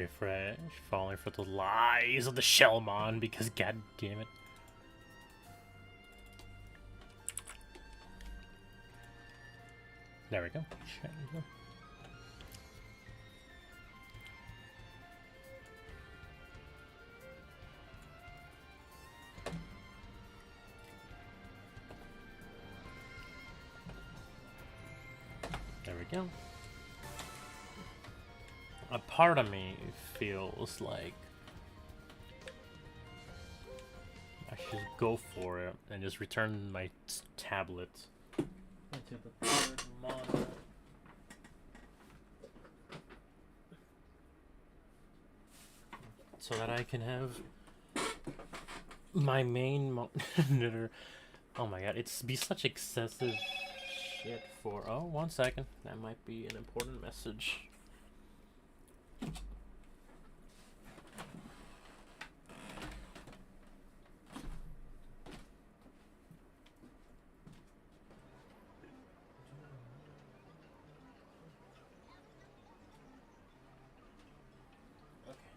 Refresh. Falling for the lies of the shellmon because god damn it. There we go. There we go. A part of me feels like I should go for it and just return my tablet into the third monitor. So that I can have my main monitor. Oh my god, it's be such excessive shit for. Oh, 1 second. That might be an important message.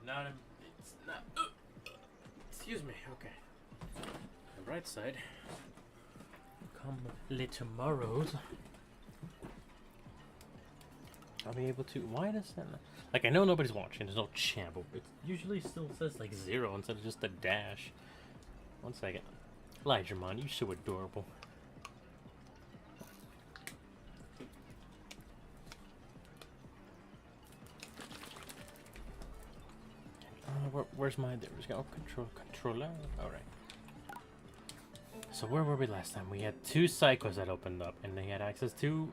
Not it's not. Excuse me. Okay. The right side. Come tomorrows. I'll be able to. Why does that? Like I know nobody's watching. There's no channel. It usually still says like 0 instead of just a dash. 1 second. Elijahmon, you're so adorable. Where's my? There we go. Controller. All right. So where were we last time? We had 2 psychos that opened up, and they had access to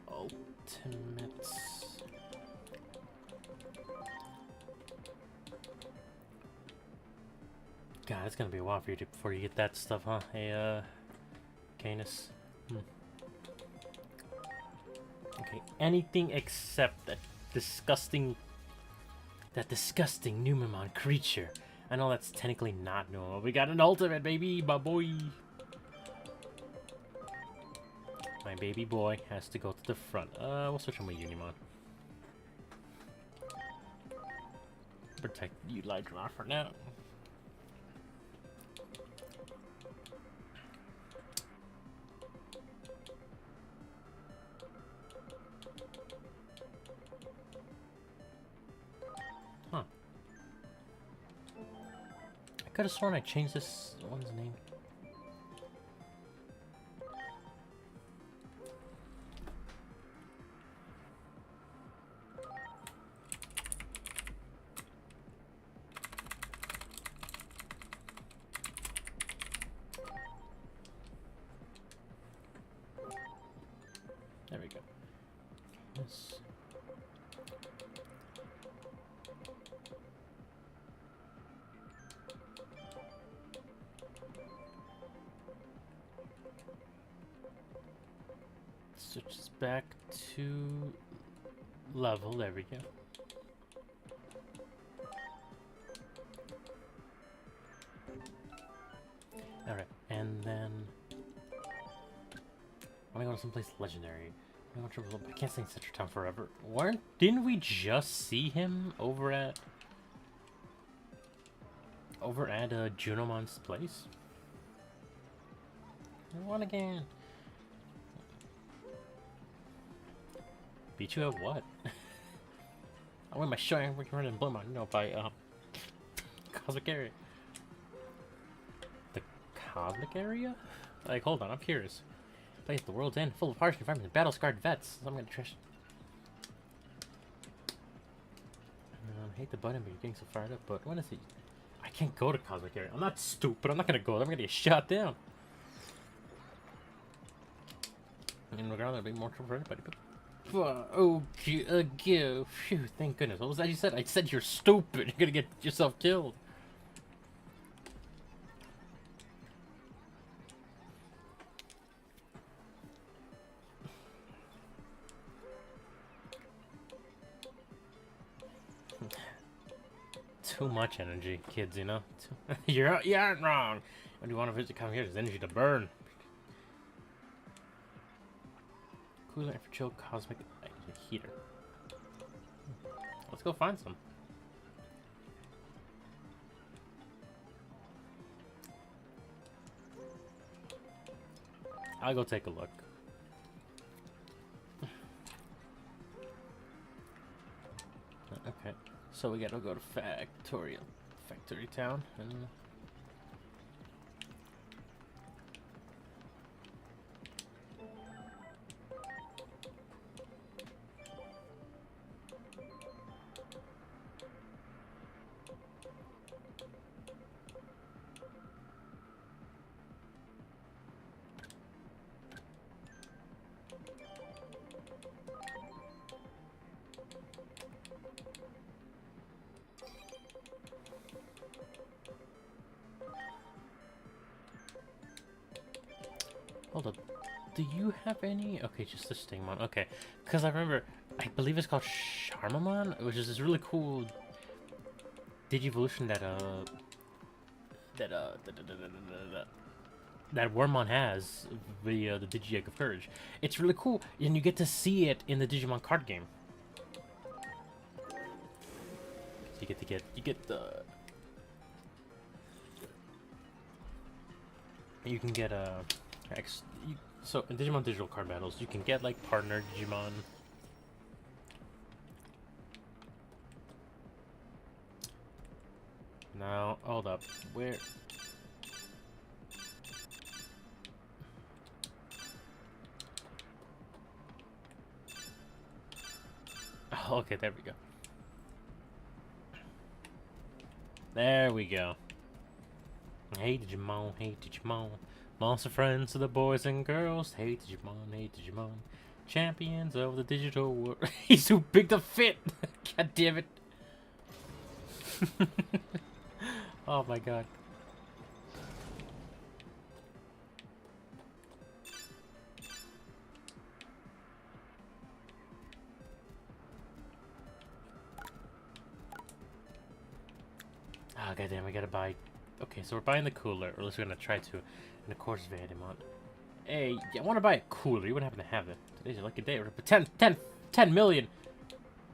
ultimates. God, it's gonna be a while for you before you get that stuff, huh? Hey, Canis. Okay, anything except that disgusting Numemon creature. I know that's technically not normal. We got an ultimate, baby, my boy. My baby boy has to go to the front. We'll switch on my Unimon. Protect you, Elijahmon, for now. I could have sworn I changed this one's name. There we go. Yes. Switches back to level. There we go. Alright, and then I want to go to someplace legendary. I can't stay in Central Town forever. Didn't we just see him over at Junomon's place? I want again. Beat you at what? I win my showing. We can run and blow my by cosmic area. The cosmic area? Like, hold on, I'm curious. Place at the world's end, full of harsh environments and battle-scarred vets. So I'm gonna trash. I hate the button, but you're getting so fired up. But when is it? I can't go to cosmic area. I'm not stupid. I'm not gonna go there. I'm gonna get shot down. I mean, regardless, it'll be more trouble for everybody. But phew, thank goodness. What was that you said? I said you're stupid. You're gonna get yourself killed. Too much energy, kids, you know? You aren't wrong. When you want to visit, come here, there's energy to burn. Cooler for chill cosmic heater. Let's go find some. I'll go take a look. Okay, so we gotta go to Factory Town, and hold up. Do you have any? Okay, just the Stingmon. Okay, because I remember, I believe it's called Charmamon, which is this really cool Digivolution that Wormmon has via the Digi-Egg of Courage. It's really cool, and you get to see it in the Digimon card game. So you get the. You can get a. So in Digimon Digital Card Battles, you can get like partner Digimon. Now, hold up. Where? Oh, okay, there we go. There we go. Hey Digimon, hey Digimon. Monster friends to the boys and girls. Hey Digimon, hey Digimon. Champions of the digital world. He's too big to fit. God damn it. Oh my god. Ah, oh, goddamn, we gotta buy. Okay, so we're buying the cooler, or at least we're gonna try to. And of course, Vadimon. Hey, I want to buy a cooler. You wouldn't happen to have it. Today's your lucky day. We're up 10 million.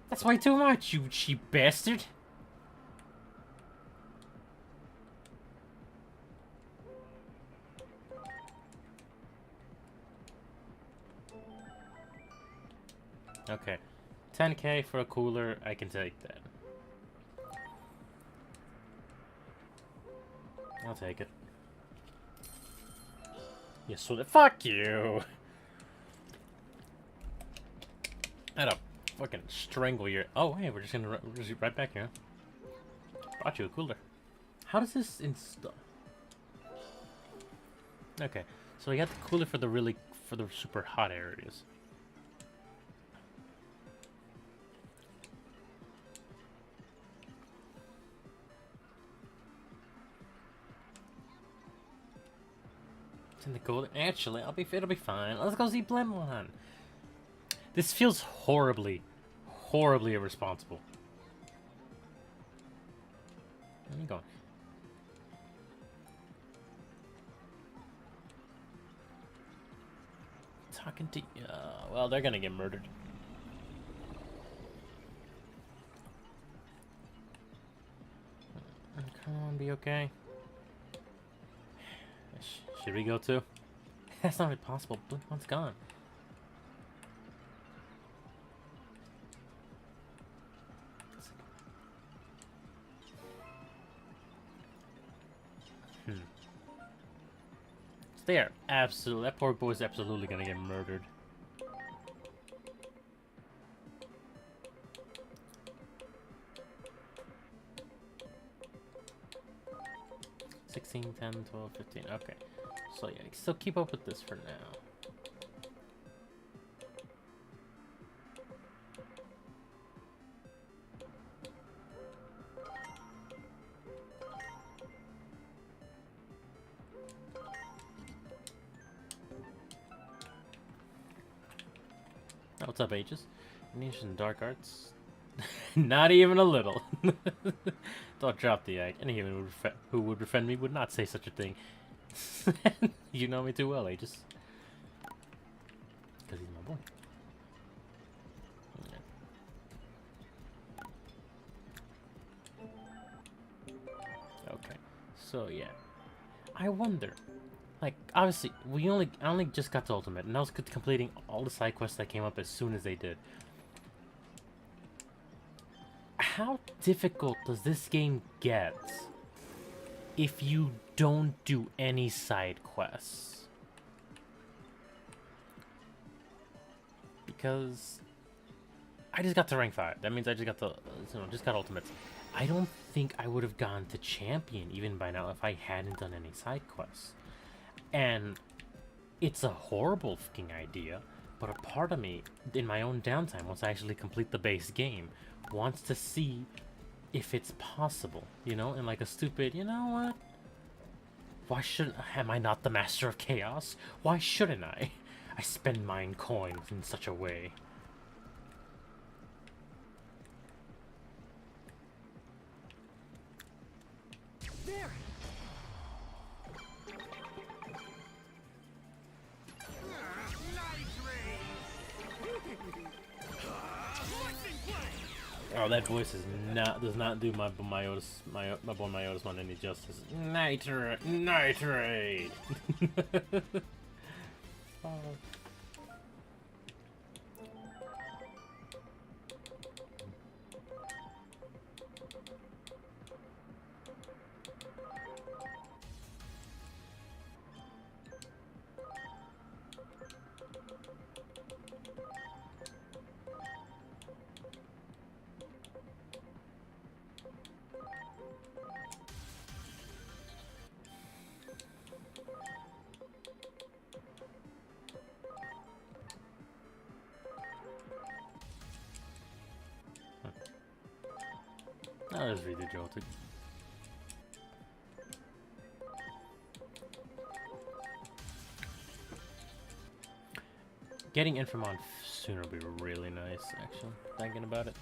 That's way too much, you cheap bastard. Okay, 10K for a cooler. I can take that. I'll take it. Yes, so fuck you. I'd fucking strangle your. Oh, hey, we're just right back here. Brought you a cooler. How does this install? Okay, so we got the cooler for the super hot areas. In the cold. Actually, it'll be fine. Let's go see Blemon. This feels horribly irresponsible. Where are you going? Talking to well, they're gonna get murdered. Come on, be okay. Should we go too? That's not really possible. Blinkmon's gone. They are absolutely. That poor boy's absolutely gonna get murdered. $16, $10, $12, $15. Okay. So yeah, still keep up with this for now. Oh, what's up, Aegis? Niche in dark arts? Not even a little. Don't drop the egg. Any human who would defend me would not say such a thing. You know me too well, Aegis. Because he's my boy. Yeah. Okay. So, yeah. I wonder, Like, obviously, I only just got to Ultimate, and I was completing all the side quests that came up as soon as they did. How difficult does this game get if you don't do any side quests? Because I just got to rank 5. That means I just got to, just got Ultimates. I don't think I would have gone to Champion even by now if I hadn't done any side quests. And it's a horrible fucking idea, but a part of me, in my own downtime, once I actually complete the base game, wants to see if it's possible, you know? And like a stupid, you know what? Why shouldn't... Am I not the master of chaos? Why shouldn't I? I spend mine coins in such a way. There. Oh, that voice is does not do my boy Myotis one any justice. Nitrate. Oh. I'll just read the jolted. Getting Infamon sooner would be really nice, actually, thinking about it.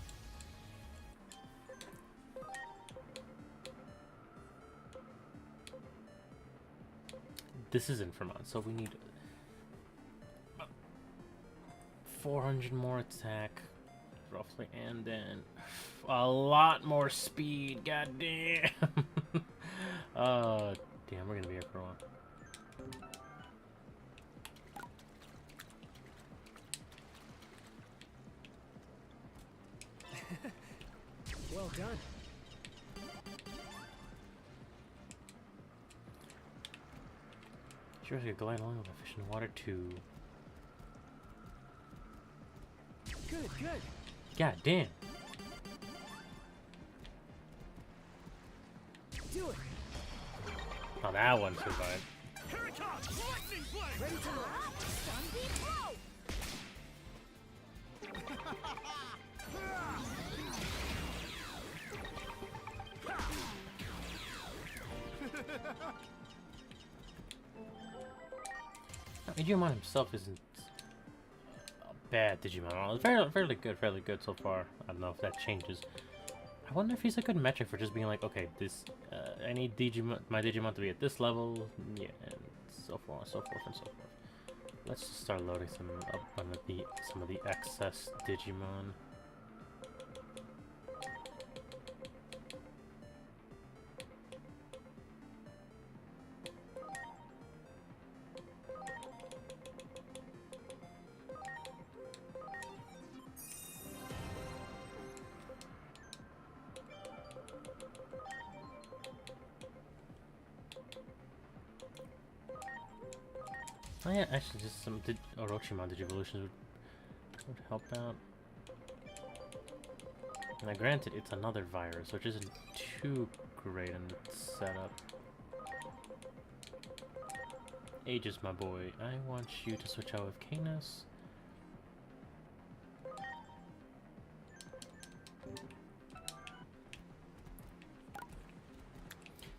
This is Infamon, so we need 400 more attack, roughly, and then a lot more speed. God damn. Damn, we're gonna be here for a while. Well done. Sure, you glide along with a fish in the water too. Good, good. God damn. Do it. Oh, that one survived. Here it comes. Lightning blade. Ready to launch. Sunbeam blow. Digimon himself isn't a bad Digimon. It's fairly good so far. I don't know if that changes. I wonder if he's a good metric for just being like, okay, this I need my Digimon to be at this level, yeah, and so forth and so forth and so forth. Let's just start loading some of the excess Digimon. Oh yeah, actually just some Orochimaru Digivolutions would help out. Now granted, it's another virus, which isn't too great in the setup. Aegis, my boy, I want you to switch out with Canis.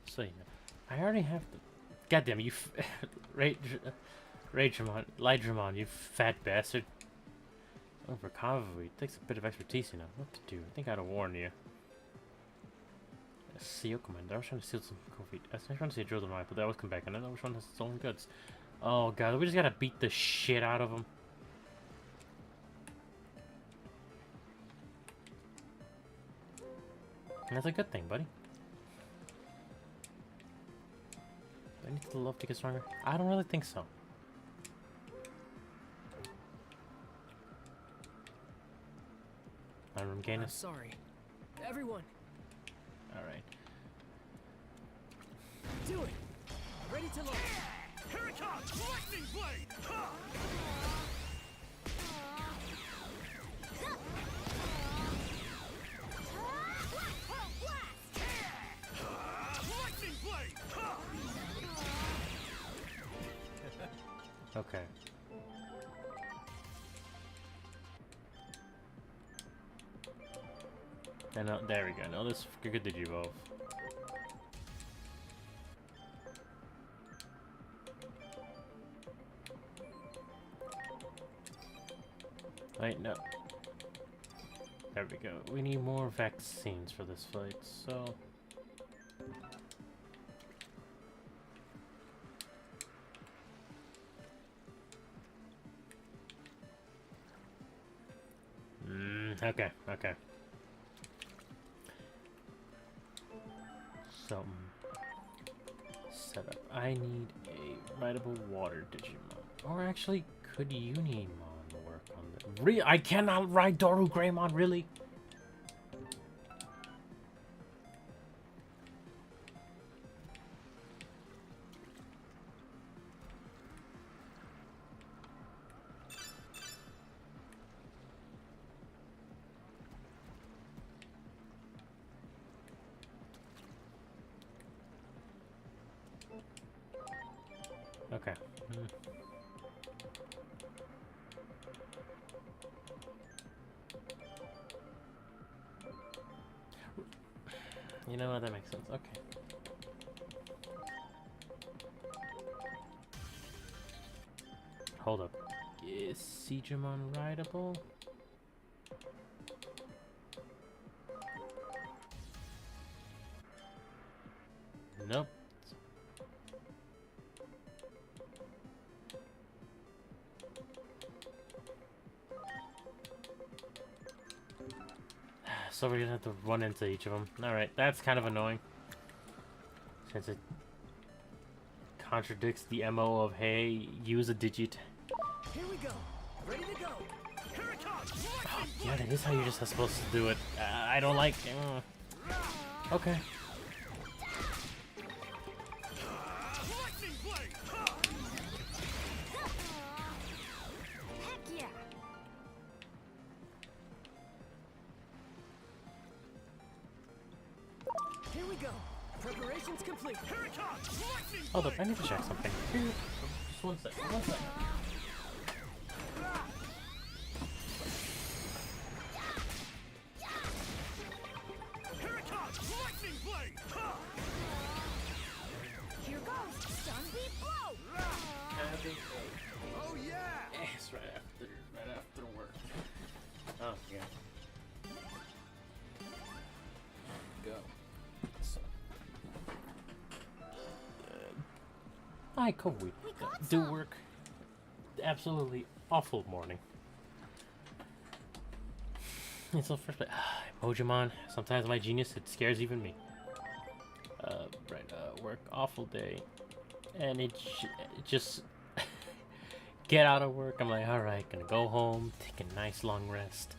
So, you know, I already have the... Goddamn, you... Lydramon, you fat bastard. Over cavalry, it takes a bit of expertise, you know. What to do? I think I ought to warn you. Seal Commander. I was trying to steal some coffee. I was trying to see a drill to mine, but they always come back. I don't know which one has its own goods. Oh god, we just gotta beat the shit out of them. And that's a good thing, buddy. I need the love to get stronger? I don't really think so. I'm gaining. Sorry. Everyone, Alright. do it! Ready to launch! Here it comes! Lightning blade! Ha! Lightning blade! Ha! Okay. And there we go. Now this good did you evolve. Wait, no. There we go. We need more vaccines for this fight, so... okay, okay. So, setup. I need a rideable water Digimon. Or actually, could Unimon work on the... I cannot ride Doru Greymon, really? Okay. You know what? That makes sense. Okay. Hold up. Is Siegemon rideable? Nope. So we're gonna have to run into each of them. Alright, that's kind of annoying. Since it contradicts the MO of, hey, use a digit. Here we go! Ready to go! Here it comes! Oh, yeah, that is how you're just supposed to do it. I don't like... Okay. Lightning blade! Ha! Heck yeah! Here we go. Preparations complete. Here it comes. Lightning Hold up, I blade! need to check something. Just one second, one second. Here it comes. Lightning blade! Ha! Here goes. Sun beat blow! Oh yeah! It's right after work. Oh, yeah. Go. So. Hi, Kobe. Do work. Absolutely awful morning. It's the first place. Mojimon. Sometimes my genius, it scares even me. Work awful day. And it just get out of work. I'm like, alright, gonna go home, take a nice long rest,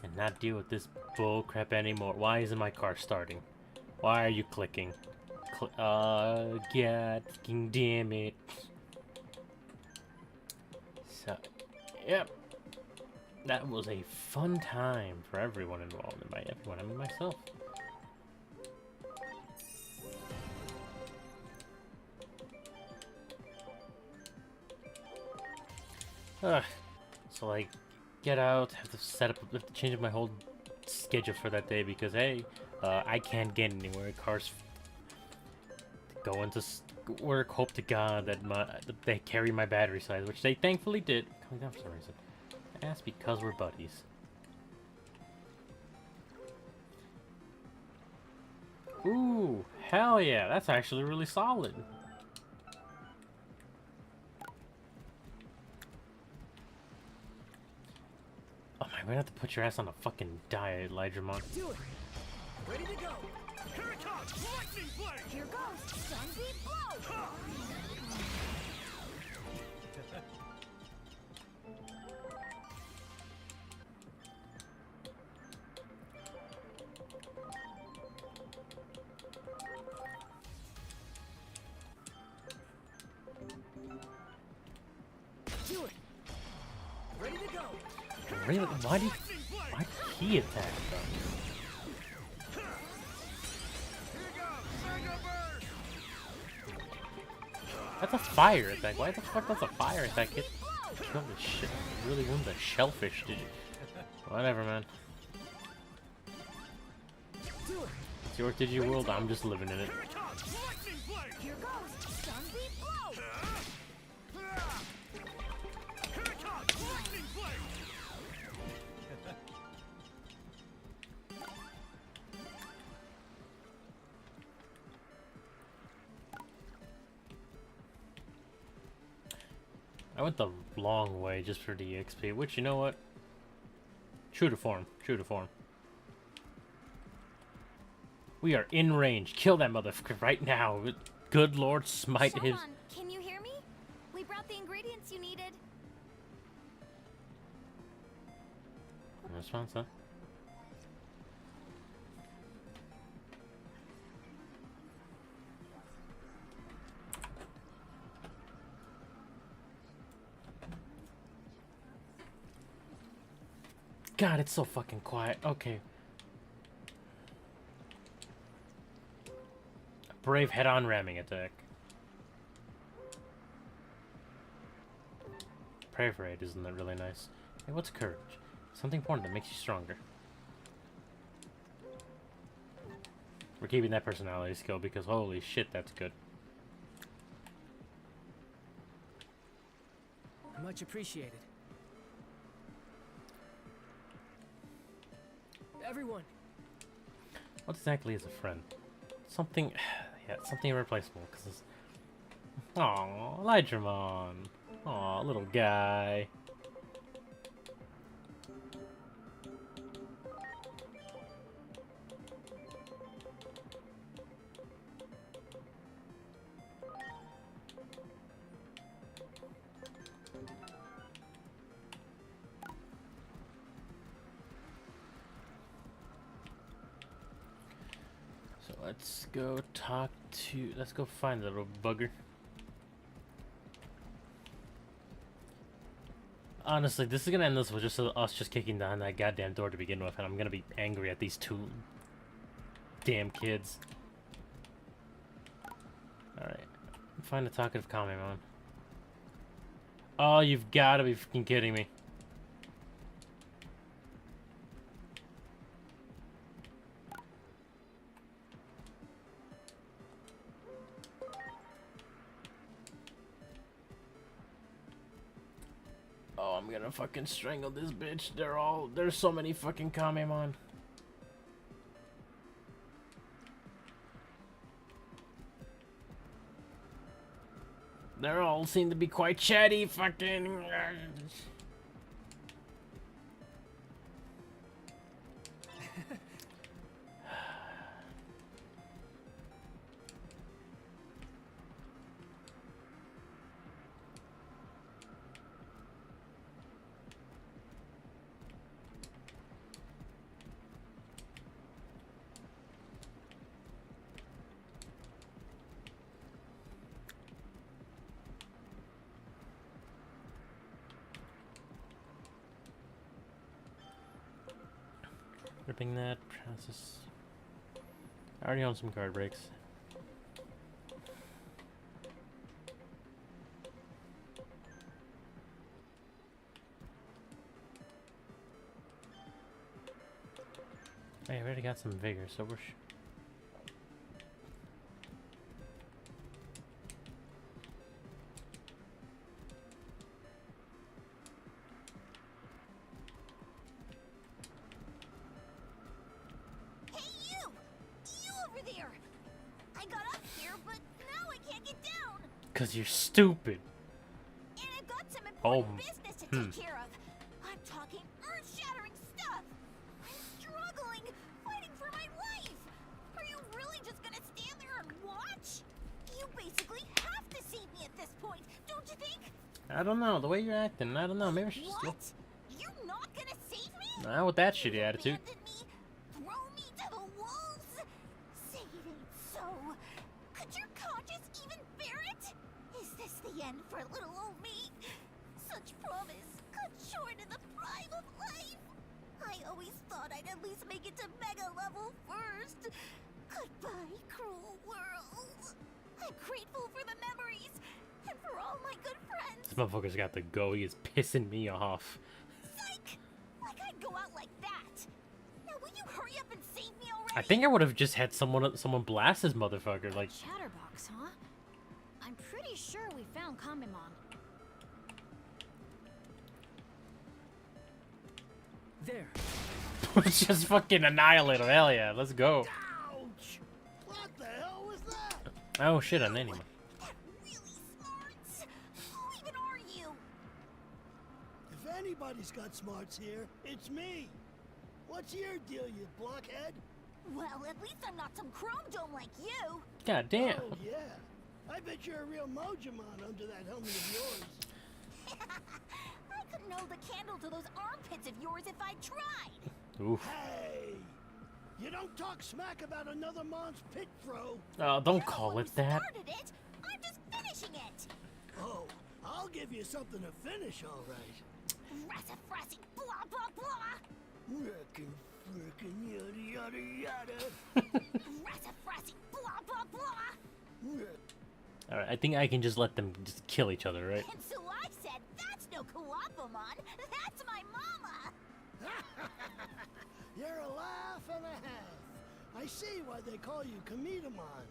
and not deal with this bull crap anymore. Why isn't my car starting? Why are you clicking? God fucking damn it. So, yep. That was a fun time for everyone involved. And by everyone, I mean myself. So like, get out, have to set up, have to change up my whole schedule for that day because hey, I can't get anywhere. Cars go into work. Hope to God that they carry my battery size, which they thankfully did. Coming down for some reason. That's because we're buddies. Ooh, hell yeah, that's actually really solid. Oh my, we're gonna have to put your ass on a fucking diet, Elijahmon. Do it. Ready to go. Here it comes! Lightning blade! Here goes. Sunbeam blow. Do it! Ready to go! Really? Why did he attack though? Here you go! Mega burst! That's a fire attack. Why the fuck does a fire attack hit? Kill the shit. You really wound the shellfish, did you? Whatever, man. Do it! It's your digi world. I'm just living in it. Here it comes! Lightning blade! Here goes. Sunbeam blow. Here it comes! Lightning blade! I went the long way just for the XP, which, you know what? True to form. True to form. We are in range. Kill that motherfucker right now. Good Lord, smite his... Shellmon, can you hear me? We brought the ingredients you needed. Response, huh? God, it's so fucking quiet. Okay. Brave head-on ramming attack. Pray for it, isn't that really nice? Hey, what's courage? Something important that makes you stronger. We're keeping that personality skill because holy shit, that's good. Much appreciated. Everyone, What exactly is a friend? Something, yeah, something irreplaceable. Cause it's, aww, Elijahmon, aww, little guy. So let's go talk to, let's go find the little bugger. Honestly, this is gonna end this with just us just kicking down that goddamn door to begin with, and I'm gonna be angry at these two damn kids. Alright. Find a talkative Kamemon. Oh, you've gotta be freaking kidding me. Oh, I'm gonna fucking strangle this bitch. There's so many fucking Kamemon. They all seem to be quite chatty, fucking. Ripping that process. I already own some card breaks. Hey, I already got some vigor, so we're Hey, you! You over there! I got up here, but now I can't get down. 'cause you're stupid. And I've got some Oh, important business to take care of. I'm talking earth-shattering stuff. I'm struggling, fighting for my life. Are you really this point, don't you think? I don't know. The way you're acting, I don't know. Maybe I should just... What? You're not gonna save me? Nah, with that shitty attitude. Abandon me? Throw me to the wolves? Say it ain't so. Could your conscience even bear it? Is this the end for little old me? Such promise cut short in the prime of life. I always thought I'd at least make it to mega level first. Goodbye, cruel world. I'm grateful for the memories and for all my good friends. This motherfucker's got to go. He is pissing me off. Psych! Like I'd go out like that. Now will you hurry up and save me already? I think I would have just had someone blast this motherfucker. Like, Chatterbox, huh? I'm pretty sure we found Kamimon. There. just fucking annihilate him. Hell yeah, let's go. Ouch! What the hell was that? Oh shit, an enemy. That really smarts. Who even are you? If anybody's got smarts here, it's me. What's your deal, you blockhead? Well, at least I'm not some chrome dome like you. God damn. Oh, yeah. I bet you're a real Mojamon under that helmet of yours. I couldn't hold a candle to those armpits of yours if I tried. Oof. Hey! You don't talk smack about another Mon's pit throw. Oh, don't You're the call one it who that. started it. I'm just finishing it. Oh, I'll give you something to finish, all right. Rassafrassy, blah blah blah. Frickin' yada yada yada. Rassafrassy, blah blah blah. Alright, I think I can just let them just kill each other, right? And so I said, that's no Kawapamon. That's my mama. You're a laugh and a half. I see why they call you Kamidamon.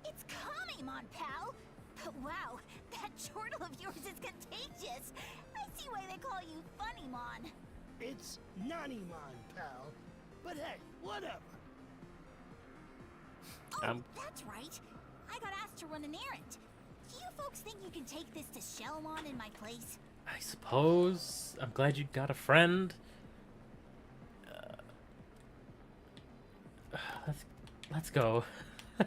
It's Kamimon, pal. But wow, that chortle of yours is contagious. I see why they call you Funnymon. It's Nanimon, pal. But hey, whatever. Oh, that's right. I got asked to run an errand. Do you folks think you can take this to Shellmon in my place? I suppose. I'm glad you got a friend. Let's go. As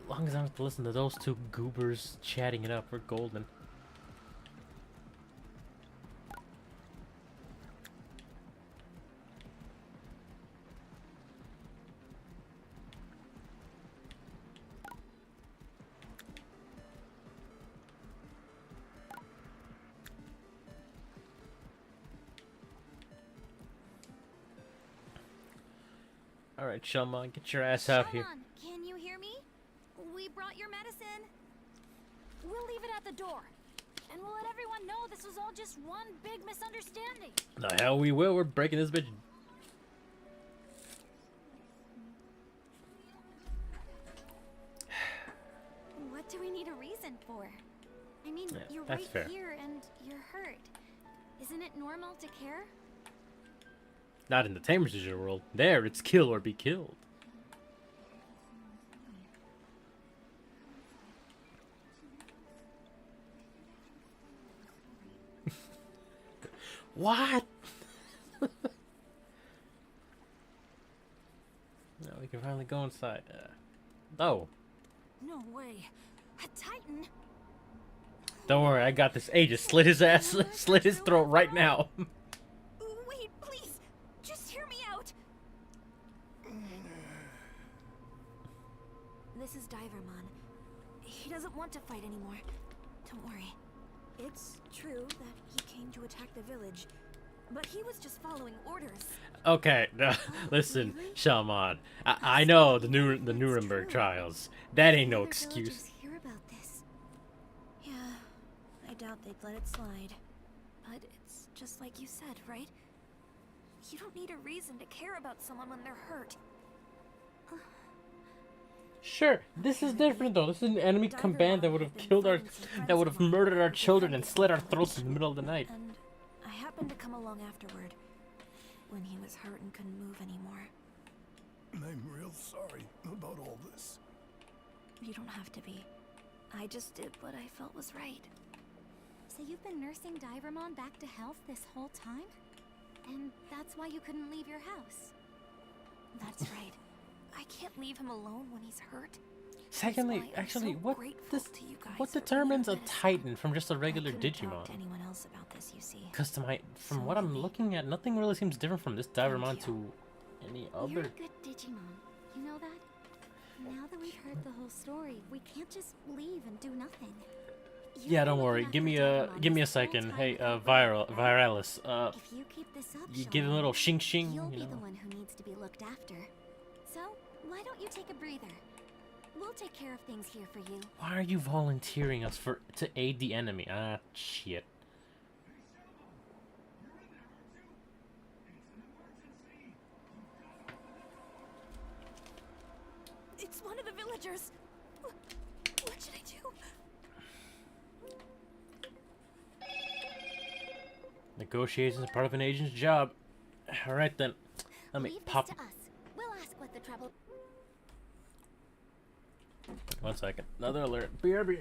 long as I don't have to listen to those two goobers chatting it up, we're golden. Alright, Shellmon, get your ass out here. Shellmon, can you hear me? We brought your medicine. We'll leave it at the door. And we'll let everyone know this was all just one big misunderstanding. The hell we will. We're breaking this bitch. What do we need a reason for? I mean, Yeah, you're that's right fair. here and you're hurt. Isn't it normal to care? Not in the Tamers Digital world. There, it's kill or be killed. What? Now we can finally go inside. Oh, No way. A Titan? don't worry, I got this. Hey, just slit his ass, slit his throat right now. Wait, please. Just hear me out. This is Divermon. He doesn't want to fight anymore. Don't worry. It's true that he came to attack the village, but he was just following orders. Okay, no, listen, Shellmon. I know the Nuremberg trials. That ain't no Other excuse. villagers hear about this. Yeah, I doubt they'd let it slide. But it's just like you said, right? You don't need a reason to care about someone when they're hurt. Sure, this is different though. This is an enemy command that would have killed our, that would have murdered our children and slit our throats in the middle of the night. And I happened to come along afterward, when he was hurt and couldn't move anymore. I'm real sorry about all this. You don't have to be. I just did what I felt was right. So you've been nursing Divermon back to health this whole time? And that's why you couldn't leave your house? That's right. I can't leave him alone when he's hurt. Secondly, why I'm actually, so what grateful to you guys what for being determines a this. Titan from just a regular I couldn't talk Digimon? to anyone else about this, you see. Because from So what I'm maybe- looking at, nothing really seems different from this Divermon you. to any You're other. a good Digimon. You know that? Now that we've heard the whole story, we can't just leave and do nothing. You've Yeah, been don't worry. looking Give me after a Digimon give me a this whole second. time Hey, without break, right? Viralis. If you keep this up, You give him a little shing shing. you'll You be the know. one who needs to be looked after. So, why don't you take a breather? We'll take care of things here for you. Why are you volunteering us to aid the enemy? Ah, shit. It's one of the villagers. What should I do? Negotiations are part of an agent's job. All right then. Let me Leave pop. this to us. We'll ask what the trouble. 1 second. Another alert. BRB.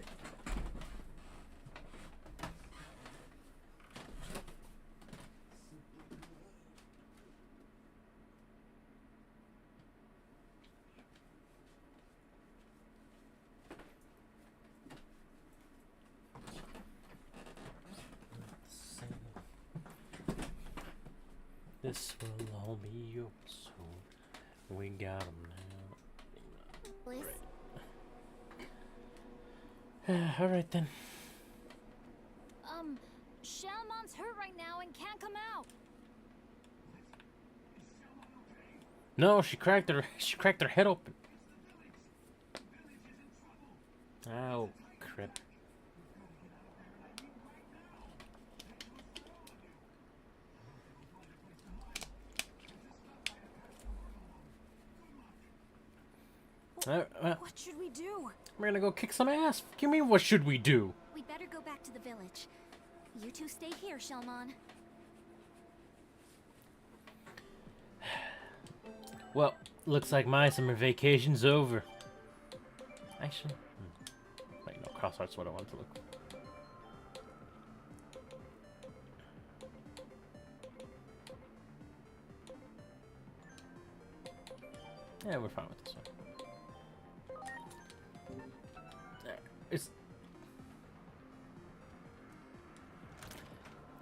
This will all be yours. So we got him now. Bliss, All right then. Shellmon's hurt right now and can't come out. No, she cracked her head open. Oh, crap. What should we do? We're gonna go kick some ass. What do you mean, what should we do? We better go back to the village. You two stay here, Shellmon. Well, looks like my summer vacation's over. Actually, wait, no, cross art's what I want to look. Yeah, we're fine with this one. There. It's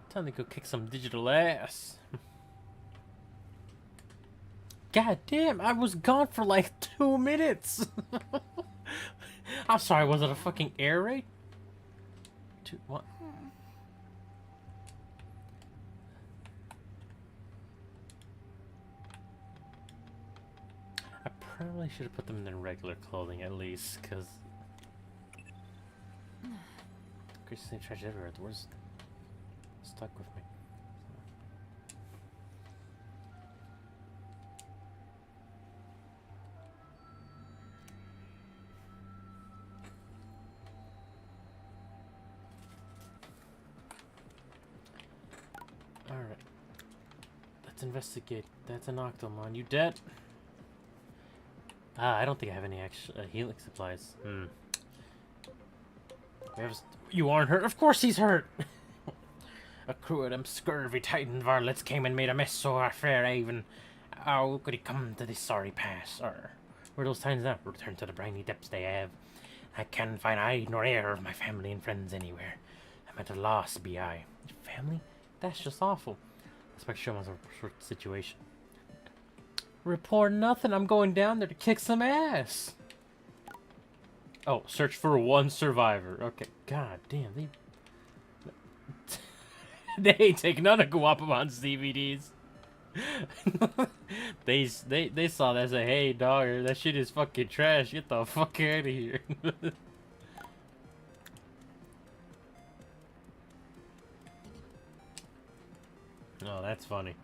time to go kick some digital ass. God damn, I was gone for like 2 minutes. I'm sorry, was it a fucking air raid? What? I probably should have put them in their regular clothing at least, because Christine treasure everywhere. The word's stuck with me. Alright. Let's investigate. That's an Octomon. You dead? Ah, I don't think I have any extra healing supplies. We have you aren't hurt? Of course he's hurt! A crew of them scurvy Titan varlets came and made a mess so our fair haven. How could he come to this sorry pass? Or where those Titans now? Return to the briny depths they have. I can't find eye nor ear of my family and friends anywhere. I'm at a loss, be I. Family? That's just awful. I expect Showman's a short situation. Report nothing. I'm going down there to kick some ass. Oh, search for one survivor. Okay. God damn, they ain't take none of Guapamon's DVDs. they saw that and say, hey dog, that shit is fucking trash. Get the fuck out of here. Oh, that's funny.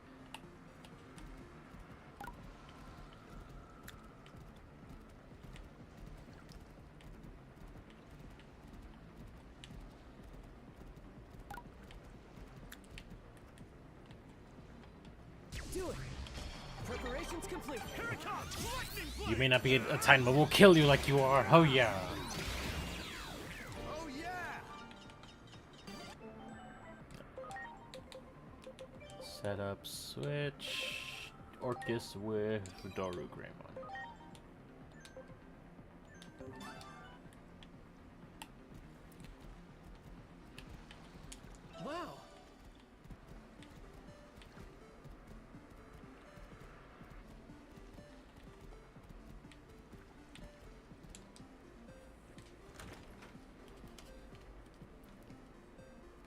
Do it. Preparations complete. Here it comes. Lightning blade. You may not be a Titan, but we'll kill you like you are. Oh yeah. Oh yeah. Set up switch. Orcus with Doru Greymon. Wow.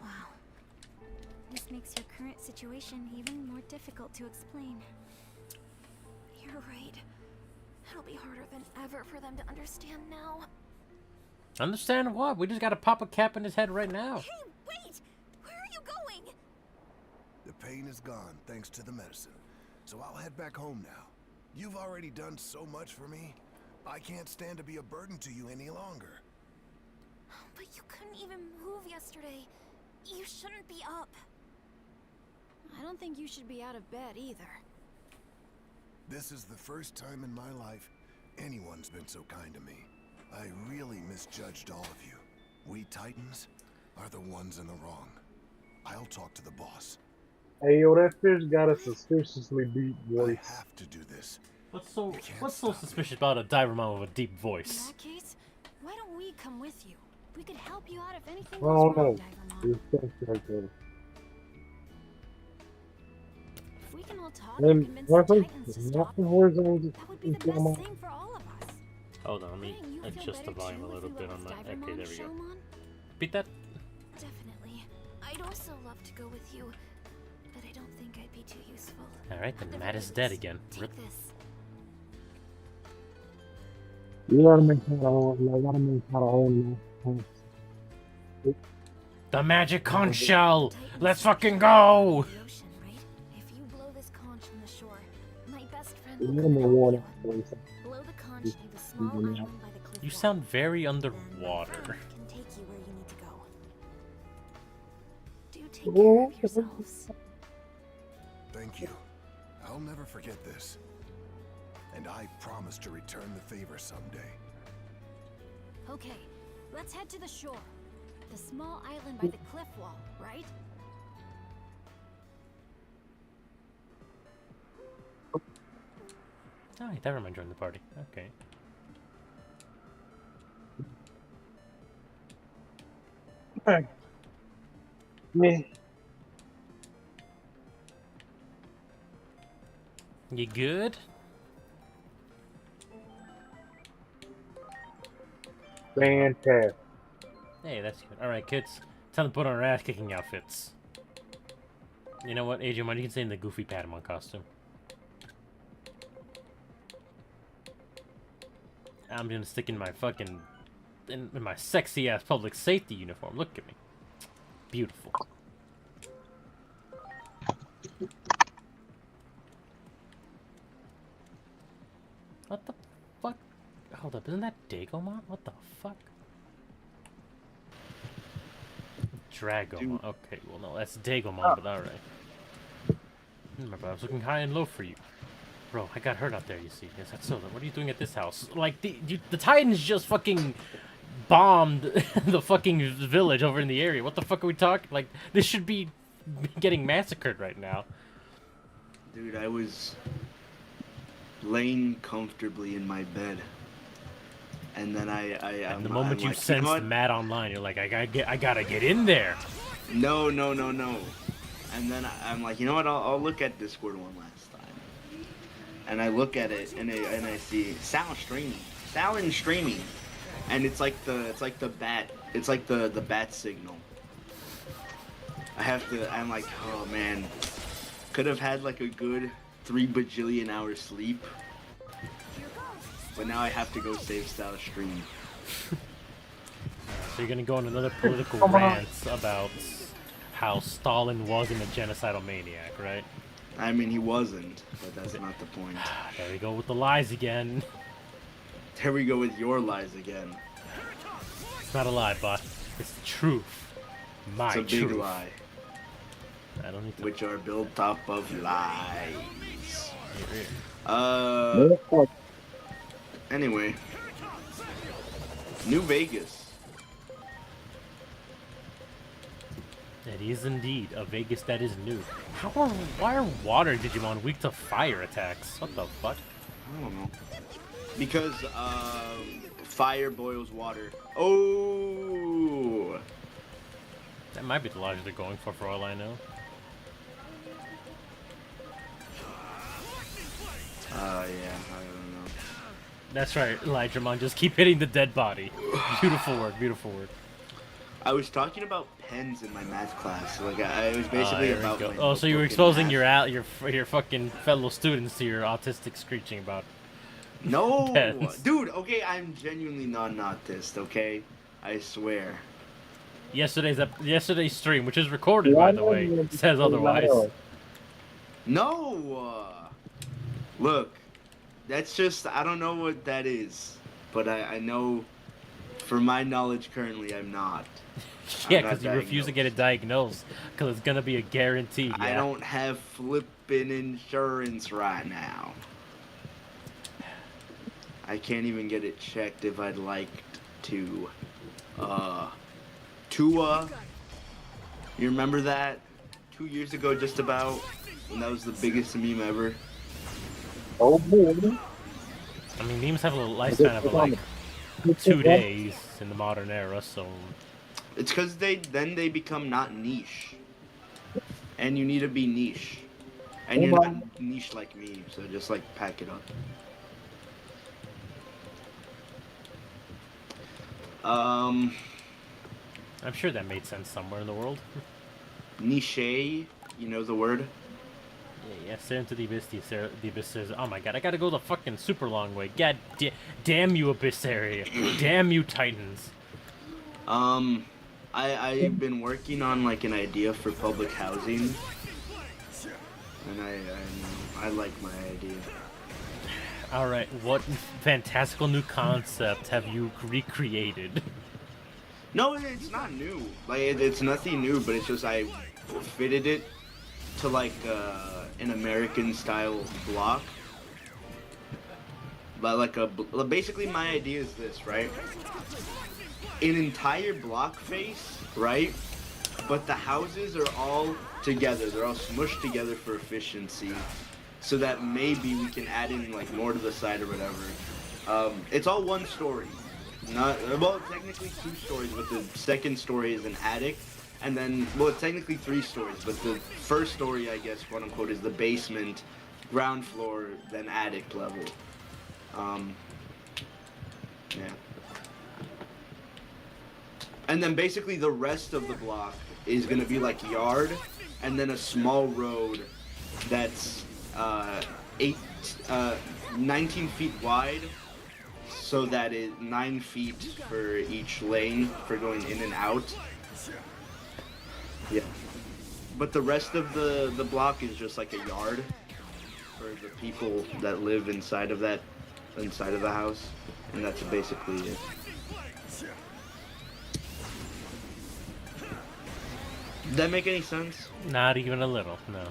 Wow. This makes your current situation even more difficult to explain. You're right. It'll be harder than ever for them to understand now. Understand what? We just gotta pop a cap in his head right now. Hey, wait! Where are you going? The pain is gone thanks to the medicine, so I'll head back home now. You've already done so much for me. I can't stand to be a burden to you any longer. But you couldn't even move yesterday. You shouldn't be up. I don't think you should be out of bed either. This is the first time in my life anyone's been so kind to me. I really misjudged all of you. We Titans are the ones in the wrong. I'll talk to the boss. Hey, yo, that fish got a suspiciously deep I voice. have to do this. What's so You can't what's so stop me. suspicious about a Divermon with a deep In voice? that case, why don't we come with you? We could help you out if anything I goes don't know. wrong, Divermon. It's things like that. If we can all talk And and convince the nothing, Titans to stop, nothing worse than that would be the best thing for all of us. Hold on, let me Wouldn't you feel adjust the better volume too a if little you bit went on with my. Okay, Divermon, there we go. Shellmon? Beat that. Definitely. I'd also love to go with you, but I don't think I'd be too useful. All right, At then the Matt very is dead least, again. Rip. Take this. You gotta make that all. You gotta make that all. The magic conch shell. Titans Let's are fucking trapped in go. the ocean, right? If you blow this conch from the shore, my best friend You will gotta come make and water. help you. Blow the conch near the small Yeah. island by the cliff You wall. sound very Then my underwater. friend can take you where you need to go. Do take care Oh. of yourselves. Thank you. I'll never forget this. And I promise to return the favor someday. Okay, let's head to the shore. The small island by the cliff wall, right? Oh, hey, Divermon joined the party. Okay. Hey. Yeah. You good? Fantastic. Hey, that's good. All right, kids. Time to put on our ass-kicking outfits. You know what, Adrian? You can stay in the goofy Patamon costume. I'm gonna stick in my fucking... in my sexy-ass public safety uniform. Look at me. Beautiful. What the fuck? Hold up, isn't that Dagomon? What the fuck? Dragomon. Okay, well no, that's Dagomon, but alright. Remember, I was looking high and low for you. Bro, I got hurt out there, you see. Yes, that's so. What are you doing at this house? Like, the Titans just fucking bombed the fucking village over in the area. What the fuck are we talking? Like, this should be getting massacred right now. Dude, I was laying comfortably in my bed, and then And the moment you like, sensed know what? Matt online, you're like, I gotta get in there. No. And then I'm like, you know what? I'll look at Discord one last time. And I look at it, and I see Sal streaming, and it's like the bat signal. I'm like, oh man, could have had like a good 3 bajillion hours sleep, but now I have to go save Sal stream. So you're gonna go on another political rant about how Stalin wasn't a genocidal maniac, right? I mean, he wasn't, but that's not the point. There we go with the lies again. There we go with your lies again. It's not a lie, but it's the truth. My It's a big truth. lie, I don't need to. which are built up of lies. Anyway, New Vegas. It is indeed a Vegas that is new. Why are water Digimon weak to fire attacks? What the fuck? I don't know. Because fire boils water. Oh, That might be the logic they're going for all I know. Yeah, I don't know. That's right, Elijah Mon. Just keep hitting the dead body. Beautiful work, beautiful work. I was talking about pens in my math class. Like, it was basically Here we about go. my Oh, so you were notebook exposing in your math. your fucking fellow students to your autistic screeching about. No, Pens. dude. Okay, I'm genuinely not an autist. Okay, I swear. Yesterday's stream, which is recorded by the way, says otherwise. No. Look, that's just I don't know what that is, but I know, for my knowledge currently, I'm not. Yeah, I'm not because you refuse to get it diagnosed, because it's gonna be a guarantee. Yeah? I don't have flippin' insurance right now. I can't even get it checked if I'd like to. Tua, you remember that? 2 years ago, just about, when that was the biggest meme ever. Oh boy. I mean, memes have a lifespan of like 2 days in the modern era, so. It's because they become not niche, and you need to be niche, and you're not niche like me, so just like pack it up. I'm sure that made sense somewhere in the world. Niche, you know the word? Yeah, stare into the abyss. The abyss says, "Oh my god, I gotta go the fucking super long way. God damn you, abyss area. Damn you, titans." I've been working on like an idea for public housing, and I like my idea. All right, what fantastical new concept have you recreated? No, it's not new. Like it's nothing new, but it's just I fitted it to like an American style block. But like basically my idea is this, right? An entire block face, right? But the houses are all together. They're all smushed together for efficiency, so that maybe we can add in like more to the side or whatever. It's all one story. Not well, technically 2 stories, but the second story is an attic, and then well, it's technically 3 stories, but the first story, I guess, quote unquote, is the basement, ground floor, then attic level. Yeah. And then basically the rest of the block is gonna be like yard, and then a small road that's 19 feet wide. So that is 9 feet for each lane for going in and out. Yeah. But the rest of the block is just like a yard for the people that live inside of the house. And that's basically it. Did that make any sense? Not even a little, no.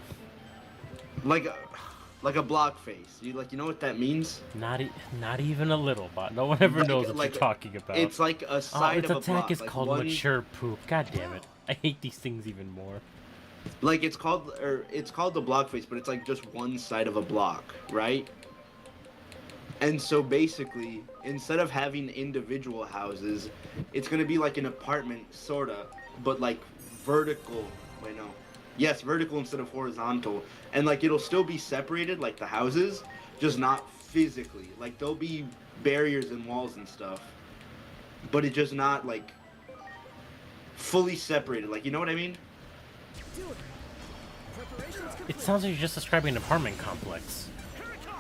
Like a block face. You know what that means? Not even a little, but no one ever knows what you're talking about. It's like a side of a block. Its attack is like called one... mature poop. God damn it! I hate these things even more. Like it's called the block face, but it's like just one side of a block, right? And so basically, instead of having individual houses, it's gonna be like an apartment, sorta, but like vertical. Wait, no. Yes, vertical instead of horizontal. And like it'll still be separated like the houses, just not physically. Like there'll be barriers and walls and stuff, but it's just not like fully separated. Like, you know what I mean? It sounds like you're just describing an apartment complex.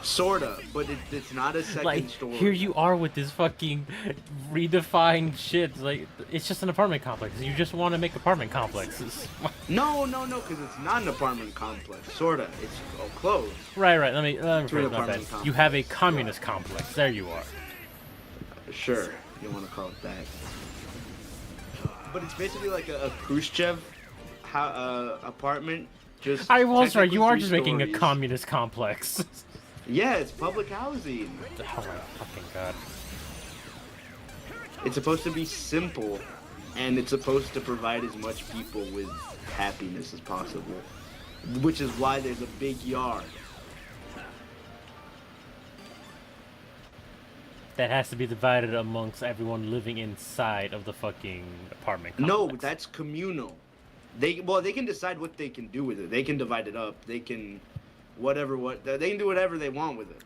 Sorta, but it's not a second like, story. Here you are with this fucking redefined shit. Like, it's just an apartment complex. You just want to make apartment complexes. No, because it's not an apartment complex. Sorta, it's close. Right. Let me phrase my bad. complex. You have a communist complex. There you are. Sure, you want to call it that. But it's basically like a Khrushchev apartment. Just I was right. You are 3 just making a stories. communist complex. Yeah, it's public housing. Oh my fucking god. It's supposed to be simple, and it's supposed to provide as much people with happiness as possible. Which is why there's a big yard. That has to be divided amongst everyone living inside of the fucking apartment complex. No, that's communal. They can decide what they can do with it. They can divide it up. They can they can do whatever they want with it,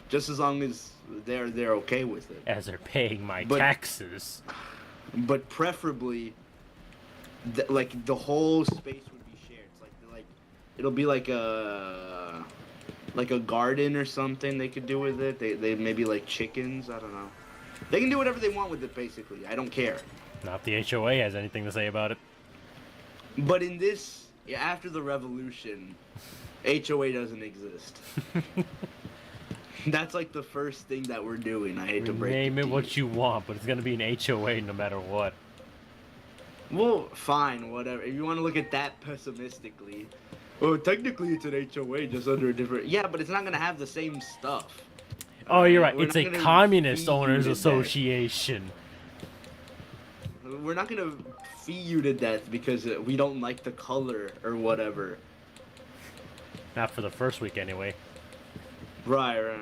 just as long as they're okay with it. As they're paying my taxes. But preferably, like the whole space would be shared. It's like it'll be like a garden or something. They could do with it. They maybe like chickens. I don't know. They can do whatever they want with it. Basically, I don't care. Not if the HOA has anything to say about it. But in this, after the revolution, HOA doesn't exist. That's like the first thing that we're doing. I hate to break it. Name it what you want, but it's gonna be an HOA no matter what. Well, fine, whatever. If you want to look at that pessimistically, well, technically it's an HOA just under a different. Yeah, but it's not gonna have the same stuff. Oh, you're right. We're It's not a gonna communist feed you owners to death. association. We're not gonna feed you to death because we don't like the color or whatever. Not for the first week, anyway. Right.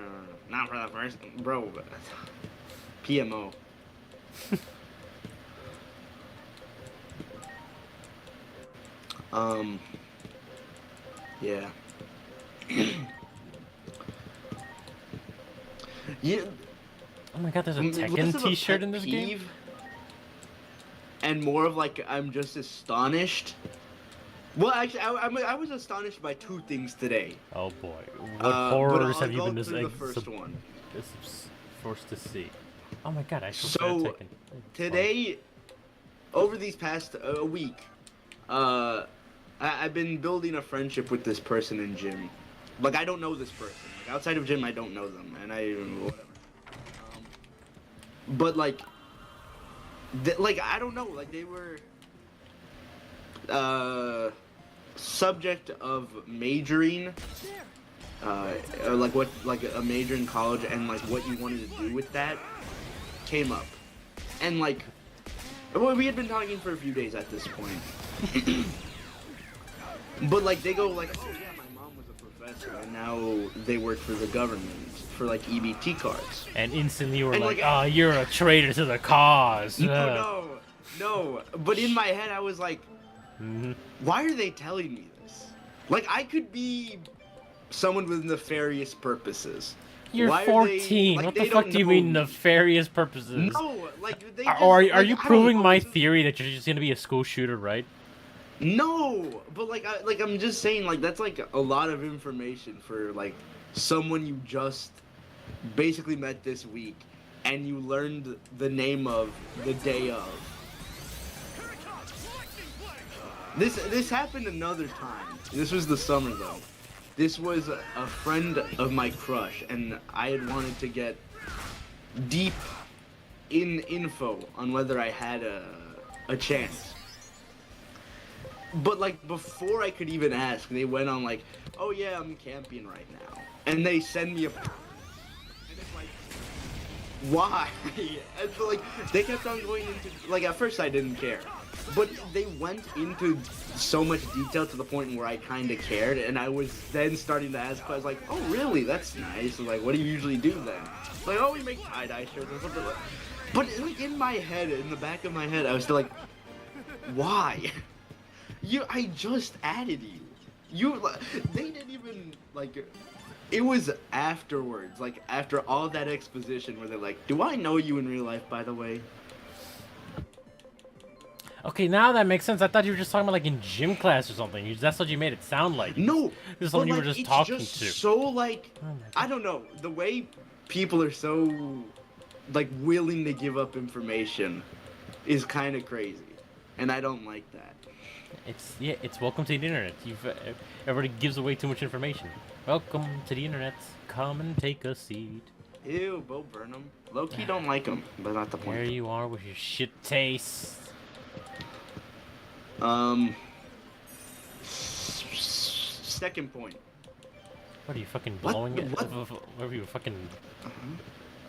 Not for the first, bro. PMO. Yeah. Yeah. Oh my god, there's a Less Tekken of a t-shirt pet in this game? peeve and more of like I'm just astonished. Well, actually, I was astonished by two things today. Oh boy. What But horrors I'll have you go been through the first one. forced to see? Oh my god, I should So today, over these past a week, I've been building a friendship with this person in gym. Like I don't know this person. Like, outside of gym, I don't know them, and whatever. But like I don't know. Like they were subject of majoring. Or like a major in college and like what you wanted to do with that came up, and like, well, we had been talking for a few days at this point. But like they go like, oh yeah, my mom was a professor and now they work for the government for like EBT cards. And instantly you were And, like, like, oh, you're a traitor to the cause. No. But in my head I was like, why are they telling me this? Like I could be someone with nefarious purposes. You're Why 14. Like, what they the fuck don't do you know mean me. nefarious purposes? No, like they Are just, you I don't proving know, my it's just- theory that you're just gonna be a school shooter, right? No, but like I'm just saying like that's like a lot of information for like someone you just basically met this week and you learned the name of the day of. This happened another time. This was the summer though. This was a friend of my crush and I had wanted to get deep in info on whether I had a chance. But like before I could even ask, they went on like, "Oh yeah, I'm camping right now," and they send me a. And it's like, why? And so, like they kept on going into like at first I didn't care, but they went into so much detail to the point where I kind of cared, and I was then starting to ask. I was like, "Oh really? That's nice." And like, what do you usually do then? Like, "Oh, we make tie-dye shirts or something." But like in my head, in the back of my head, I was still like, "Why?" I just added you. They didn't even, like, it was afterwards, like, after all that exposition where they're like, do I know you in real life, by the way? Okay, now that makes sense. I thought you were just talking about, like, in gym class or something. That's what you made it sound like. No. This is something you were just talking just to. So, like, I don't know, the way people are so, like, willing to give up information is kind of crazy. And I don't like that. It's welcome to the internet. Everybody gives away too much information. Welcome to the internet. Come and take a seat. Ew, Bo Burnham. Low-key don't like him, but not the point. There you are with your shit taste. Second point. What are you fucking blowing it? What were you fucking...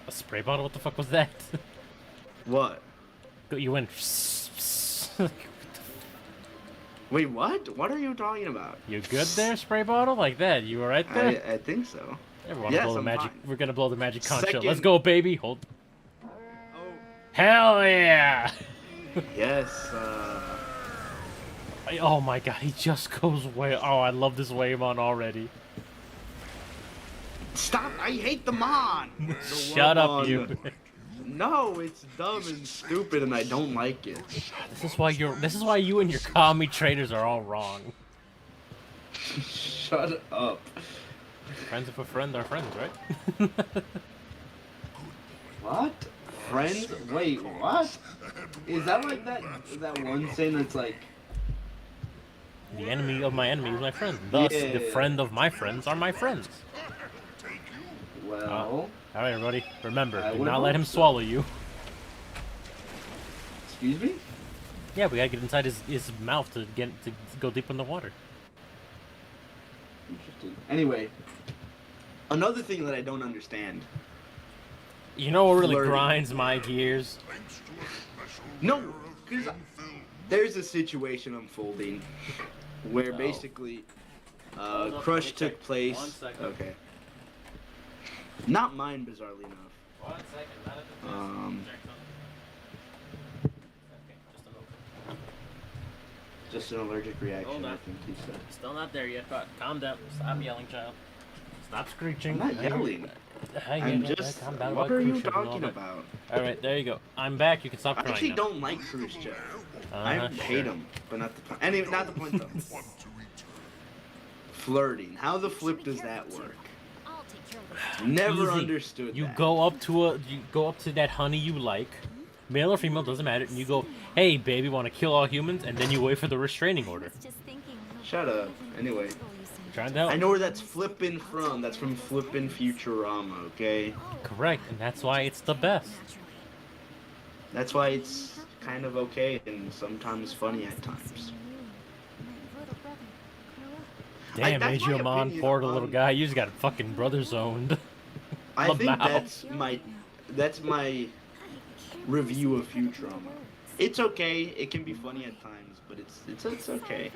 A spray bottle? What the fuck was that? What? You went... Wait, what? What are you talking about? You good there, spray bottle? Like that? You alright there? I think so. Everyone Yes, blow the I'm magic. fine. We're gonna blow the magic conch shell. Let's Second- go, baby. Hold. Oh, Hell yeah! yes, Oh my god, he just goes way. Oh, I love this Waymon already. Stop! I hate the Mon! The Shut up, Womon. you. No, it's dumb and stupid, and I don't like it. This is why you and your commie traders are all wrong. Shut up. Friends of a friend are friends, right? What? Friends? Wait, what? Is that like that one saying that's like... The enemy of my enemy is my friend. Thus, Yeah. the friend of my friends are my friends. Well... Alright, everybody. Remember, I do would not let hope him so. swallow you. Excuse me? Yeah, we gotta get inside his mouth to go deep in the water. Interesting. Anyway, another thing that I don't understand. You know what really Flirting. grinds my gears? No, because there's a situation unfolding where basically Hold up, Crush let me took check. place. 1 second. Okay. Not mine, bizarrely enough. 1 second, not at the Just an allergic reaction, Hold I on. think he said. Still not there yet, but calm down. Stop yelling, child. Stop screeching. I'm not yelling. I'm just. What are you talking about? Alright, there you go. I'm back. You can stop I crying actually now. don't like Cruise Jet. I hate him, but not the point. Anyway, not the point though. Flirting. How the flip does that work? I'll take care of this. Never Easy. understood You that. go up to that honey you like, male or female doesn't matter, and you go, "Hey, baby, want to kill all humans?" And then you wait for the restraining order. Just thinking. Shut up. Anyway, Trying to help. I know where that's flippin' from. That's from flippin' Futurama, okay? Correct, and that's why it's the best. That's why it's kind of okay and sometimes funny at times. Damn, that's made you my a mon opinion poor little on- guy. You just got fucking brother zoned. I think Lamau. that's my review of Futurama. It's okay. It can be funny at times, but it's okay.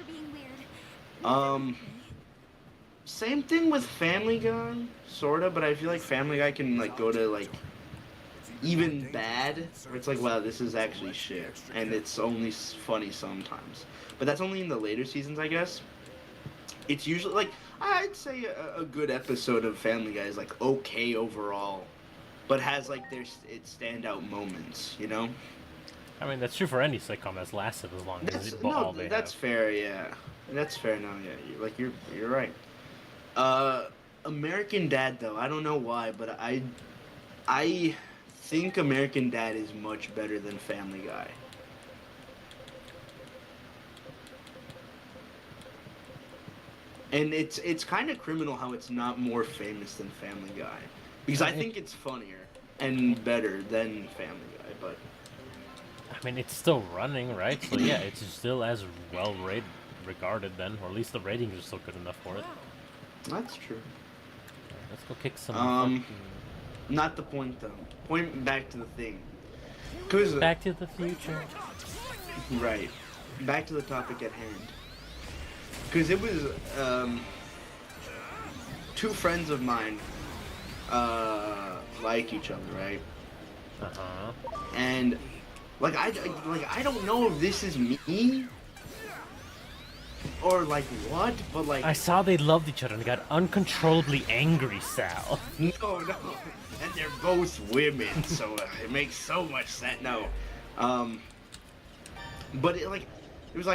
Same thing with Family Guy, sorta, but I feel like Family Guy can like go to like even bad, where it's like, wow, this is actually shit, and it's only funny sometimes. But that's only in the later seasons, I guess. It's usually like I'd say a good episode of Family Guy is like okay overall, but has like its standout moments, you know. I mean, that's true for any sitcom that's lasted as long as That's, all no, they that's have. fair, yeah. That's fair. No, yeah, you're right. American Dad though, I don't know why, but I think American Dad is much better than Family Guy. And it's kind of criminal how it's not more famous than Family Guy, because I think it's funnier and better than Family Guy, but. I mean, it's still running, right? So yeah, it's still as well regarded then, or at least the ratings are still good enough for it. That's true. Let's go kick some. Not the point though. Point back to the thing. Cause Back to the Future. right. Back to the topic at hand. Cause it was two friends of mine like each other, right? And like I don't know if this is me or like what, but like I saw they loved each other and they got uncontrollably angry, Sal. no, and they're both women, so it makes so much sense. No, but it was like it was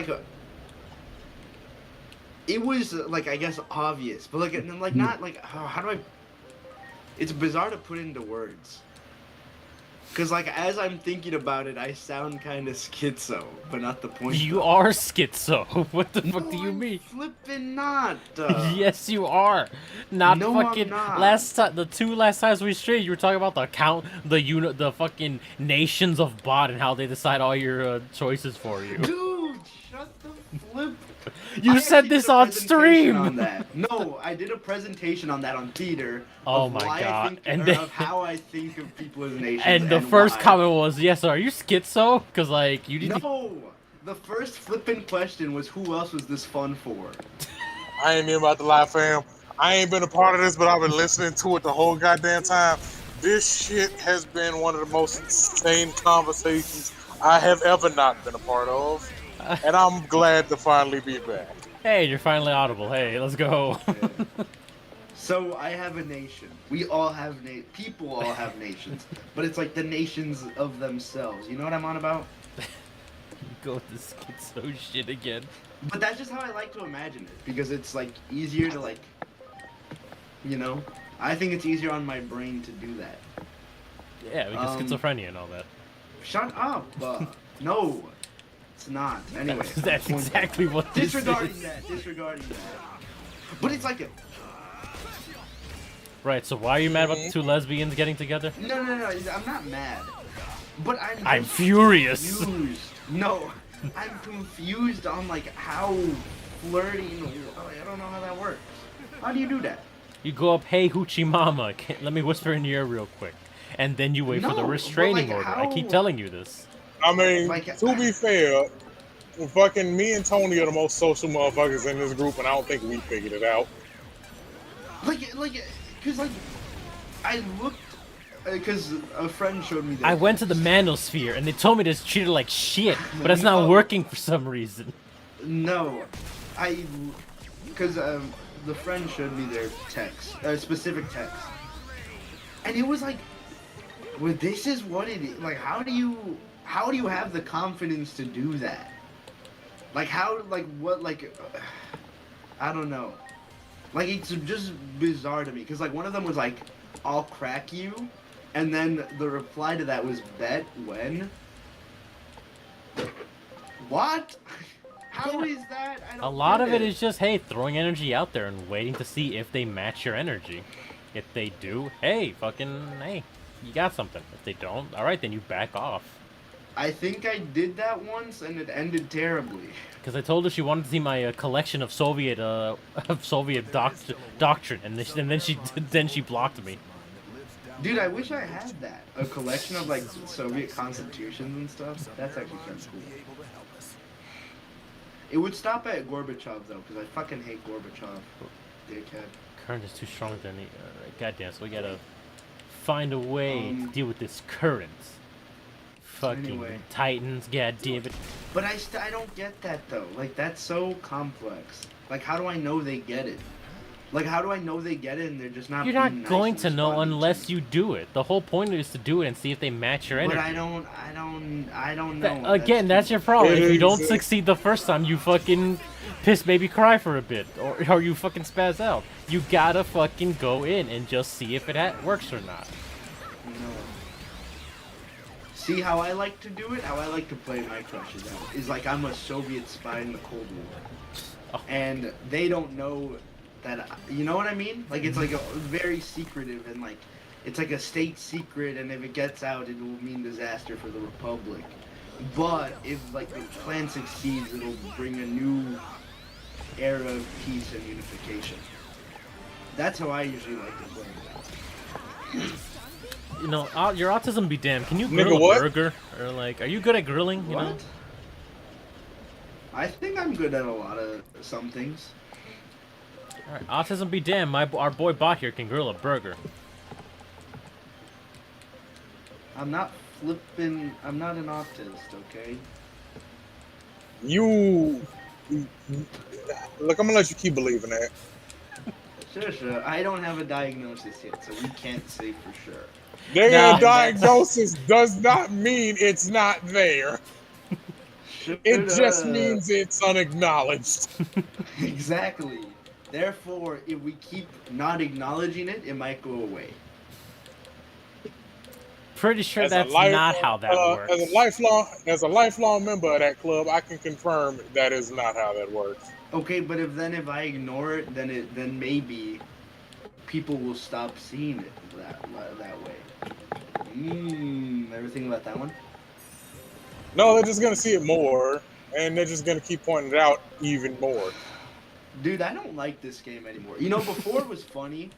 like I guess obvious, but like not like how do I? It's bizarre to put into words. Cause like as I'm thinking about it, I sound kind of schizo, but not the point. You are schizo. What the fuck do you I'm mean? Flipping not. Yes, you are. Not No, I'm fucking. not. Last time, the two last times we streamed, you were talking about the fucking nations of bot and how they decide all your choices for you. Dude, shut the flip. You I said actually this did a on presentation stream. On that. No, I did a presentation on that on theater. Oh of my why God. I think, And or then- of how I think of people as nations. And the first why. comment was, "Yes, are you schizo?" Because like you didn't. No, the first flipping question was who else was this fun for? I ain't even about to lie, fam. I ain't been a part of this, but I've been listening to it the whole goddamn time. This shit has been one of the most insane conversations I have ever not been a part of. and I'm glad to finally be back. Hey, you're finally audible. Hey, let's go. So I have a nation. We all have people all have nations, but it's like the nations of themselves. You know what I'm on about? Go with this schizo shit again. But that's just how I like to imagine it, because it's like easier to like, you know, I think it's easier on my brain to do that. Yeah, because schizophrenia and all that. Shut up. No, it's not. Anyway, That's exactly what this disregarding is. that. Disregarding that. But it's like a. Right, so why are you mad about the two lesbians getting together? No. I'm not mad. But I'm furious. Confused. No, I'm confused on like how flirting. I don't know how that works. How do you do that? You go up, hey, hoochie mama. Let me whisper in your ear real quick. And then you wait for the No, restraining but, like, order. I keep how- telling you this. I mean, Like, to be fair, fucking me and Tony are the most social motherfuckers in this group, and I don't think we figured it out. Cause I looked, cause a friend showed me this. I went to the manosphere and they told me to treat her like shit, but it's not No. working for some reason. No, cause the friend showed me their text, specific text, and it was like, well, this is what it is. Like, how do you have the confidence to do that? Like, I don't know. Like, it's just bizarre to me, because, like, one of them was like, I'll crack you, and then the reply to that was, bet when? What? How is that? I don't A lot get of it is just, hey, throwing energy out there and waiting to see if they match your energy. If they do, hey, you got something. If they don't, alright, then you back off. I think I did that once, and it ended terribly. Because I told her she wanted to see my collection of Soviet doctrine, and then she blocked me. Dude, I wish I had that. A collection of, like, Soviet constitutions and stuff. That's actually kind of cool. It would stop at Gorbachev, though, because I fucking hate Gorbachev. Dickhead. Current is too strong than the... goddamn, so we gotta find a way to deal with this current. Fucking Anyway. Titans, goddamn it. But I don't get that, though. Like, that's so complex. Like, how do I know they get it? Like, how do I know they get it and they're just not You're being not nice going and to know responding unless to me? you do it. The whole point is to do it and see if they match your energy. But I don't know. Again, that's your problem. It If you don't is- succeed the first time, you fucking piss baby cry for a bit. Or you fucking spaz out. You gotta fucking go in and just see if it works or not. No. See how I like to do it? How I like to play my crushes out is like I'm a Soviet spy in the Cold War. Oh. And they don't know that, you know what I mean? Like, it's like a very secretive, and like it's like a state secret, and if it gets out, it will mean disaster for the Republic. But if like the plan succeeds, it'll bring a new era of peace and unification. That's how I usually like to play it. You know, your autism be damned. Can you Nigga, grill a what? burger? Or like, are you good at grilling? You know? What? I think I'm good at a lot of some things. Alright, autism be damned. Our boy Bot here can grill a burger. I'm not flipping. I'm not an autist, okay? You... Look, I'm gonna let you keep believing that. Sure. I don't have a diagnosis yet, so we can't say for sure. Their Nah. diagnosis does not mean it's not there. It just Shoulda. means it's unacknowledged. Exactly. Therefore, if we keep not acknowledging it, it might go away. Pretty sure As a that's life- not how that works. As a lifelong member of that club, I can confirm that is not how that works. Okay, but if I ignore it, then maybe people will stop seeing it that way. Ever think about that one? No, they're just gonna see it more, and they're just gonna keep pointing it out even more. Dude, I don't like this game anymore. You know, before it was funny.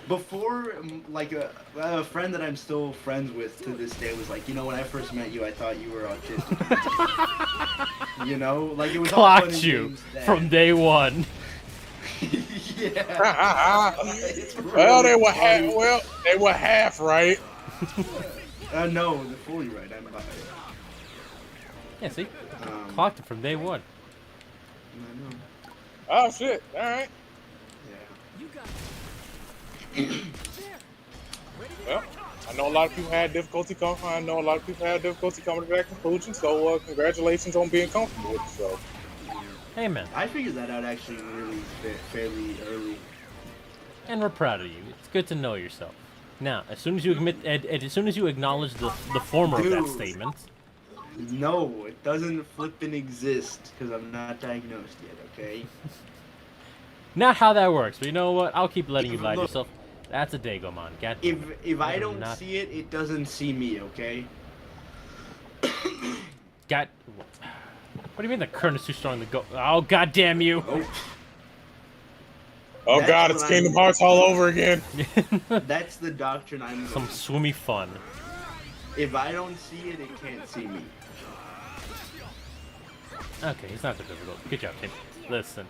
Before, like, a friend that I'm still friends with to this day was like, you know, when I first met you, I thought you were autistic. You know? Like, it was all fun Clocked and you games then. from day one. Yeah. It's Well, really funny. they were half right. No, they're fully right. I'm bi. Yeah, see? Clocked it from day one. I know. Oh shit! All right. Yeah. You got it. There. Ready to Well, I know a lot of people had difficulty coming. I know a lot of people had difficulty coming to that conclusion. So, congratulations on being comfortable with yourself. Hey, man. I figured that out actually really fairly early. And we're proud of you. It's good to know yourself. Now, as soon as you admit, as soon as you acknowledge the former of that Dude. statement, No, it doesn't flippin' exist because I'm not diagnosed yet. Okay. not how that works. But you know what? I'll keep letting you lie to Look. yourself. That's a Dagomon. God. If I don't not- see it, it doesn't see me. Okay. God. What do you mean the current is too strong to go? Oh, God damn you! Oh, Oh That's god, what it's I'm- Kingdom Hearts all over again. that's the doctrine I'm Some going. swimmy fun. If I don't see it, it can't see me. Okay, it's not so difficult. Good job, Tim. Listen,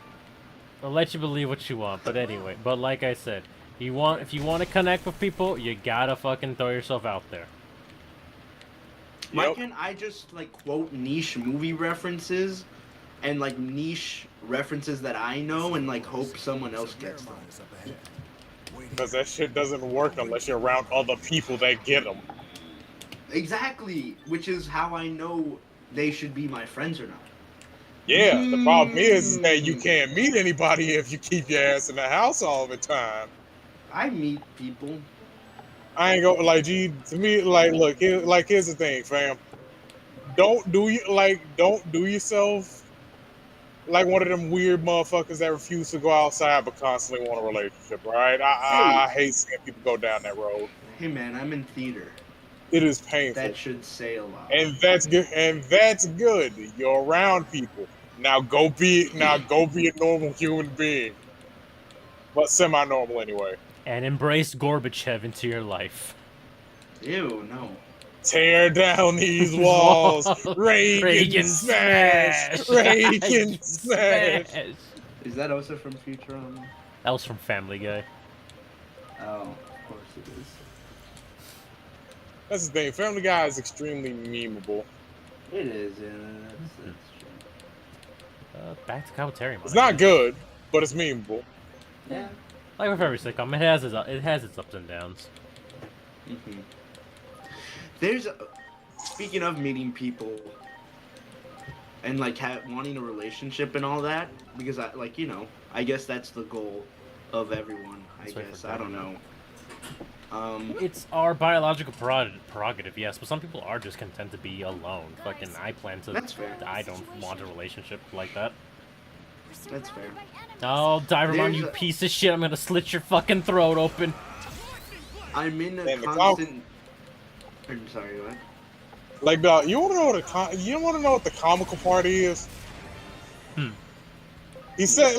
I'll let you believe what you want, but anyway. But like I said, if you want to connect with people, you gotta fucking throw yourself out there. Why Yep. can't I just like quote niche movie references and like niche references that I know and like hope someone else gets them? Because that shit doesn't work unless you're around other people that get them. Exactly, which is how I know they should be my friends or not. Yeah, the problem is that you can't meet anybody if you keep your ass in the house all the time. I meet people. I ain't gonna like, G. To me, like, look, here's the thing, fam. Don't do yourself like one of them weird motherfuckers that refuse to go outside but constantly want a relationship. Right? I hate seeing people go down that road. Hey man, I'm in theater. It is painful. That should say a lot. And that's good. And that's good. You're around people. Now go be a normal human being, but semi-normal anyway. And embrace Gorbachev into your life. Ew, no. Tear down these walls. Reagan smash. Reagan smash. Is that also from Futurama? That was from Family Guy. Oh, of course it is. That's the thing. Family Guy is extremely memeable. It is, yeah. That's true. Back to commentary. It's not good, but it's memeable. Yeah. Like with every sitcom, it has its ups and downs. Mm-hmm. There's, speaking of meeting people, and like wanting a relationship and all that, because I guess that's the goal of everyone. I don't know. It's our biological prerogative, yes, but some people are just content to be alone. Fucking, I plan to. That's fair. I don't want a relationship like that. That's fair. Oh, Divermon, There's you a- piece of shit! I'm gonna slit your fucking throat open. I'm in a And the constant. I'm sorry, what? Like, dog, you want to know what the comical part is? He says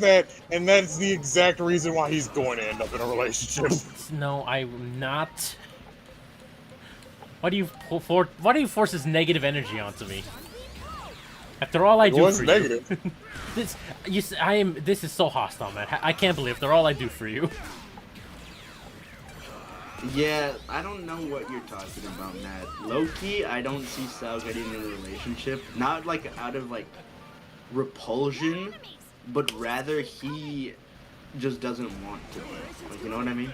that, and that's the exact reason why he's going to end up in a relationship. No, I'm not. Why do you force this negative energy onto me? After all I do What's for negative? you, this is so hostile, man. I can't believe after all I do for you. Yeah, I don't know what you're talking about, Matt. Low-key, I don't see Sal getting in a relationship. Not like out of like repulsion, but rather he just doesn't want to. Like, you know what I mean?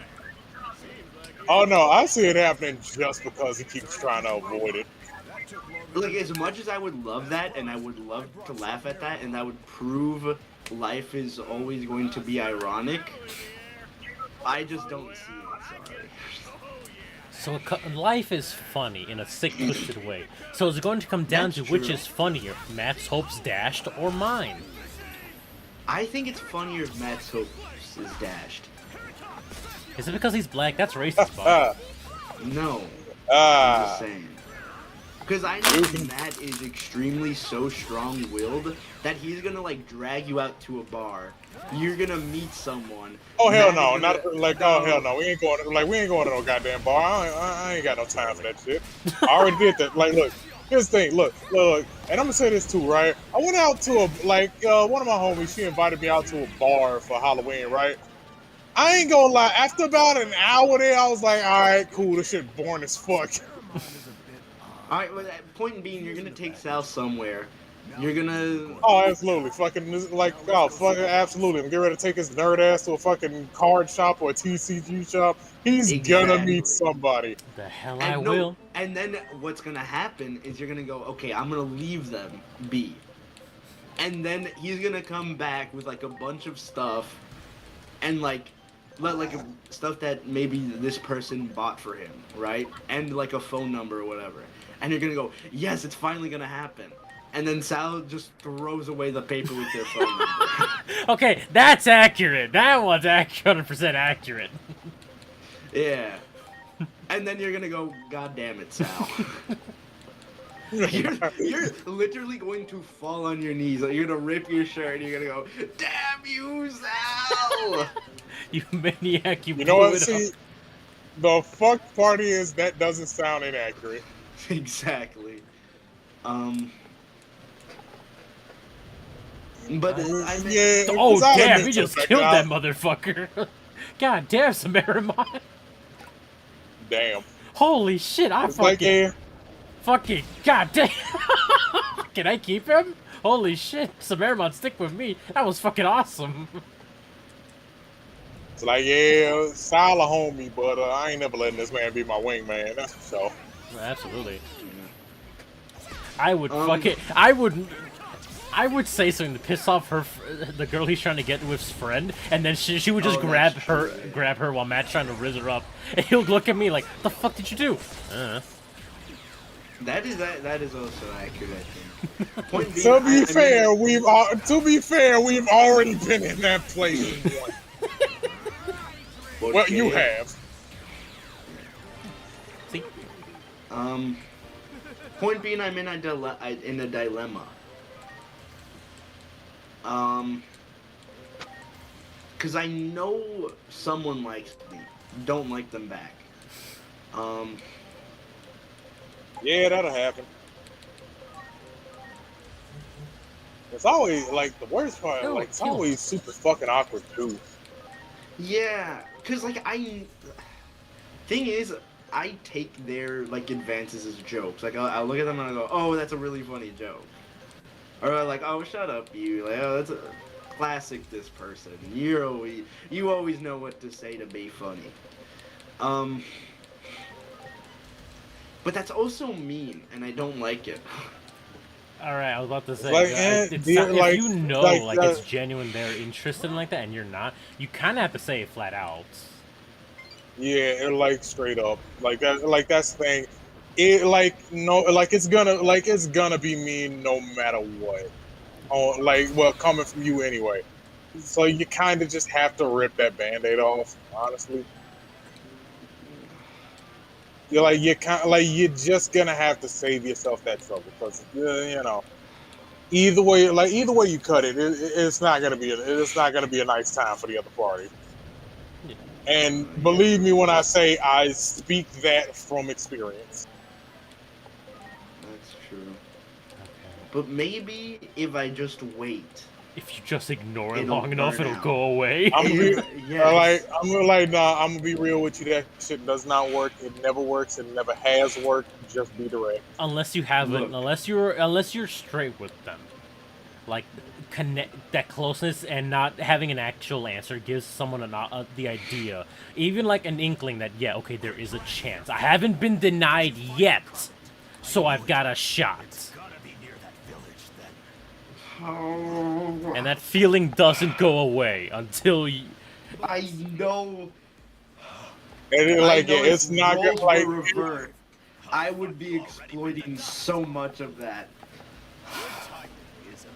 Oh no, I see it happening just because he keeps trying to avoid it. Like, as much as I would love that, and I would love to laugh at that, and that would prove life is always going to be ironic, I just don't see it, sorry. So life is funny in a sick, twisted way. So it's going to come down That's to which true. is funnier, Matt's hopes dashed or mine. I think it's funnier if Matt's hopes is dashed. Is it because he's black? That's racist, Bob. No. I'm just Ah, saying. Because I know Matt is extremely so strong-willed that he's gonna like drag you out to a bar. You're gonna meet someone. oh hell Matt no, is not gonna- like oh hell no, we ain't going to no goddamn bar. I ain't got no time for that shit. I already did that. Like, look, here's the thing. Look, and I'm gonna say this too, right? I went out to one of my homies. She invited me out to a bar for Halloween, right? I ain't gonna lie. After about an hour there, I was like, all right, cool. This shit boring as fuck. All right. Well, point being, you're gonna take Sal somewhere. You're gonna. Oh, absolutely. Fucking, like, oh, fucking, absolutely. I'm getting ready to take his nerd ass to a fucking card shop or a TCG shop. He's gonna Exactly. meet somebody. The hell I And will. and then what's gonna happen is you're gonna go, okay, I'm gonna leave them be. And then he's gonna come back with like a bunch of stuff, and like stuff that maybe this person bought for him, right? And like a phone number or whatever. And you're gonna go, yes, it's finally gonna happen. And then Sal just throws away the paper with their phone number. Okay, that's accurate. That one's 100% accurate. Yeah. And then you're gonna go, God damn it, Sal. you're literally going to fall on your knees. Like, you're gonna rip your shirt and you're gonna go, damn you, Sal! You maniac, you You know blew what? it See, up. the fuck part is that doesn't sound inaccurate. Exactly. But I mean, Yeah. Oh, 'cause I'll damn, admit he to just the killed fact that motherfucker. God damn, Samarimon. Damn. Holy shit, I It's like, fucking... yeah. Fucking... God damn. Can I keep him? Holy shit, Samarimon, stick with me. That was fucking awesome. It's like, yeah, Sal a homie, but I ain't never letting this man be my wingman. That's for sure. Absolutely. I would fucking... I would say something to piss off the girl he's trying to get with his friend, and then she would just grab her while Matt's trying to riz her up, and he'll look at me like, "The fuck did you do?" That is also accurate, I think. Point being, To be fair, we've already been in that place. Well, you have. See? Point being, I'm in a dilemma. Cause I know someone likes me, don't like them back. Yeah, that'll happen. It's always, like, the worst part, No, like, it's always super fucking awkward, too. Yeah, cause like thing is, I take their like advances as jokes. Like I'll look at them and I go, oh, that's a really funny joke. Or like, oh, shut up, you. Like, oh, that's a classic. This person. You always know what to say to be funny. But that's also mean, and I don't like it. All right, I was about to say, Like, if you know, it's genuine, they're interested in like that, and you're not, you kind of have to say it flat out. Yeah, like, straight up. Like, that's the thing. It, like, no, like, it's gonna be mean no matter what. Oh, like, well, coming from you anyway. So you kind of just have to rip that Band-Aid off, honestly. You're just gonna have to save yourself that trouble, because you know, either way you cut it, it's not gonna be a nice time for the other party. Yeah. And believe me when I say I speak that from experience. That's true. Okay. But maybe if I just wait. If you just ignore it It'll long enough, burn it'll out. go away. I'm gonna Yes. nah, I'm gonna be real with you. That shit does not work. It never works. It never has worked. Just be direct. Unless you haven't, unless you're straight with them, like connect that closeness, and not having an actual answer gives someone the idea, even like an inkling that okay, there is a chance. I haven't been denied yet, so I've got a shot. And that feeling doesn't go away until you... I know. It's not roles good. Like, were reversed, I would be exploiting so much of that.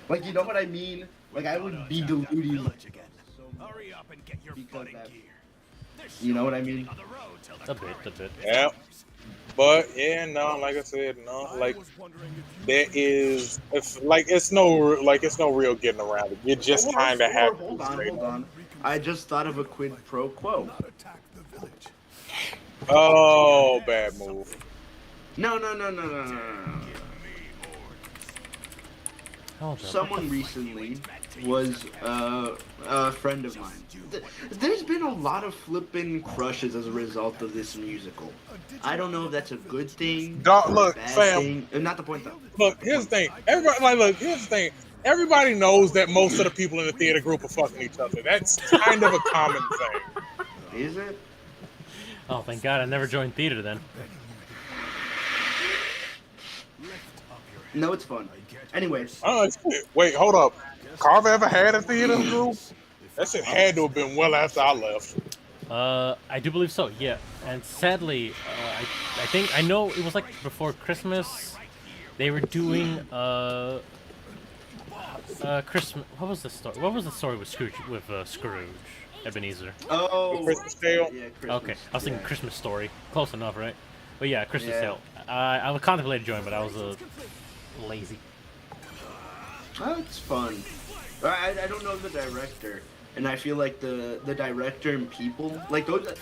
Like, you know what I mean? Like, I would be deluding. Hurry up and get your butt in gear. You know what I mean? A bit. Yeah. But yeah, no, like I said, no, like it's no real getting around it. You just kind of have. Hold on. I just thought of a quid pro quo. Oh, bad move. No. Someone recently was a friend of mine. There's been a lot of flippin' crushes as a result of this musical. I don't know if that's a good thing, Dog, or a look, bad fam. thing. Not the point though. Look, here's the thing. Everybody, like, look, here's the thing. Everybody knows that most of the people in the theater group are fucking each other. That's kind of a common thing. Is it? Oh, thank God I never joined theater then. No, it's fun. Anyways. Oh, wait, hold up. Carver ever had a theater group? That shit had to have been well after I left. I do believe so, yeah. And sadly, I think, I know it was like before Christmas, they were doing, Christmas, what was the story? What was the story with Scrooge, Ebenezer? Oh, Christmas Tale? Yeah, Christmas, okay, I was thinking Christmas Story. Close enough, right? But yeah, Christmas Tale. I was contemplating joining, but I was, lazy. Oh, it's fun. I don't know the director, and I feel like the director and people, like those,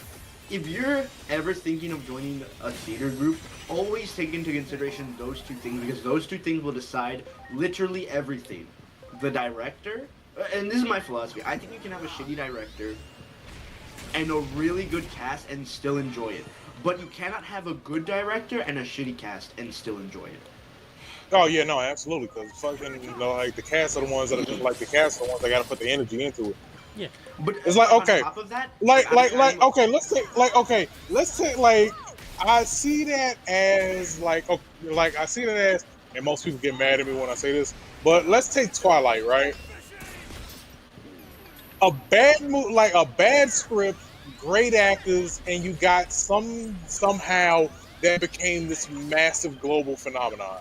if you're ever thinking of joining a theater group, always take into consideration those two things, because those two things will decide literally everything. The director, and this is my philosophy, I think you can have a shitty director and a really good cast and still enjoy it. But you cannot have a good director and a shitty cast and still enjoy it. Oh yeah, no, absolutely. Because fucking, you know, like the cast are the ones that are like the cast are the ones that got to put the energy into it. Yeah, but it's like okay, on top of that, like okay, let's take like I see that as like okay, like I see that as, and most people get mad at me when I say this, but let's take Twilight, right? A bad like a bad script, great actors, and you got somehow that became this massive global phenomenon.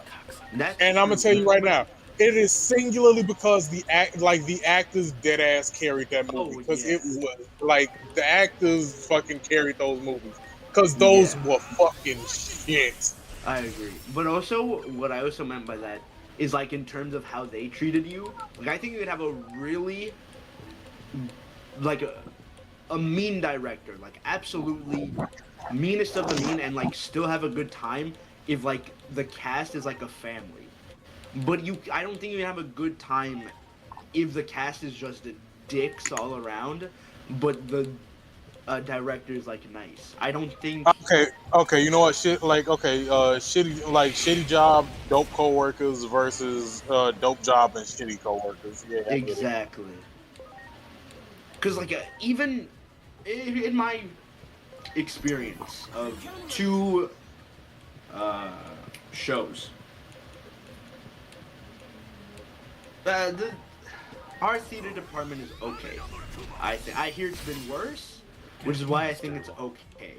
And I'm gonna tell you right now, it is singularly because the actors dead ass carried that movie, because it was like the actors fucking carried those movies, because those were fucking shit. I agree, but also what I also meant by that is like in terms of how they treated you. Like I think you could have a really like a mean director, like absolutely meanest of the mean, and like still have a good time if like the cast is like a family. But I don't think you can have a good time if the cast is just dicks all around, but the director is like nice. I don't think. Okay, you know what? Shitty job, dope coworkers versus dope job and shitty coworkers. Yeah, exactly. Because like even in my experience of 2 shows, our theater department is okay. I hear it's been worse, which is why I think it's okay.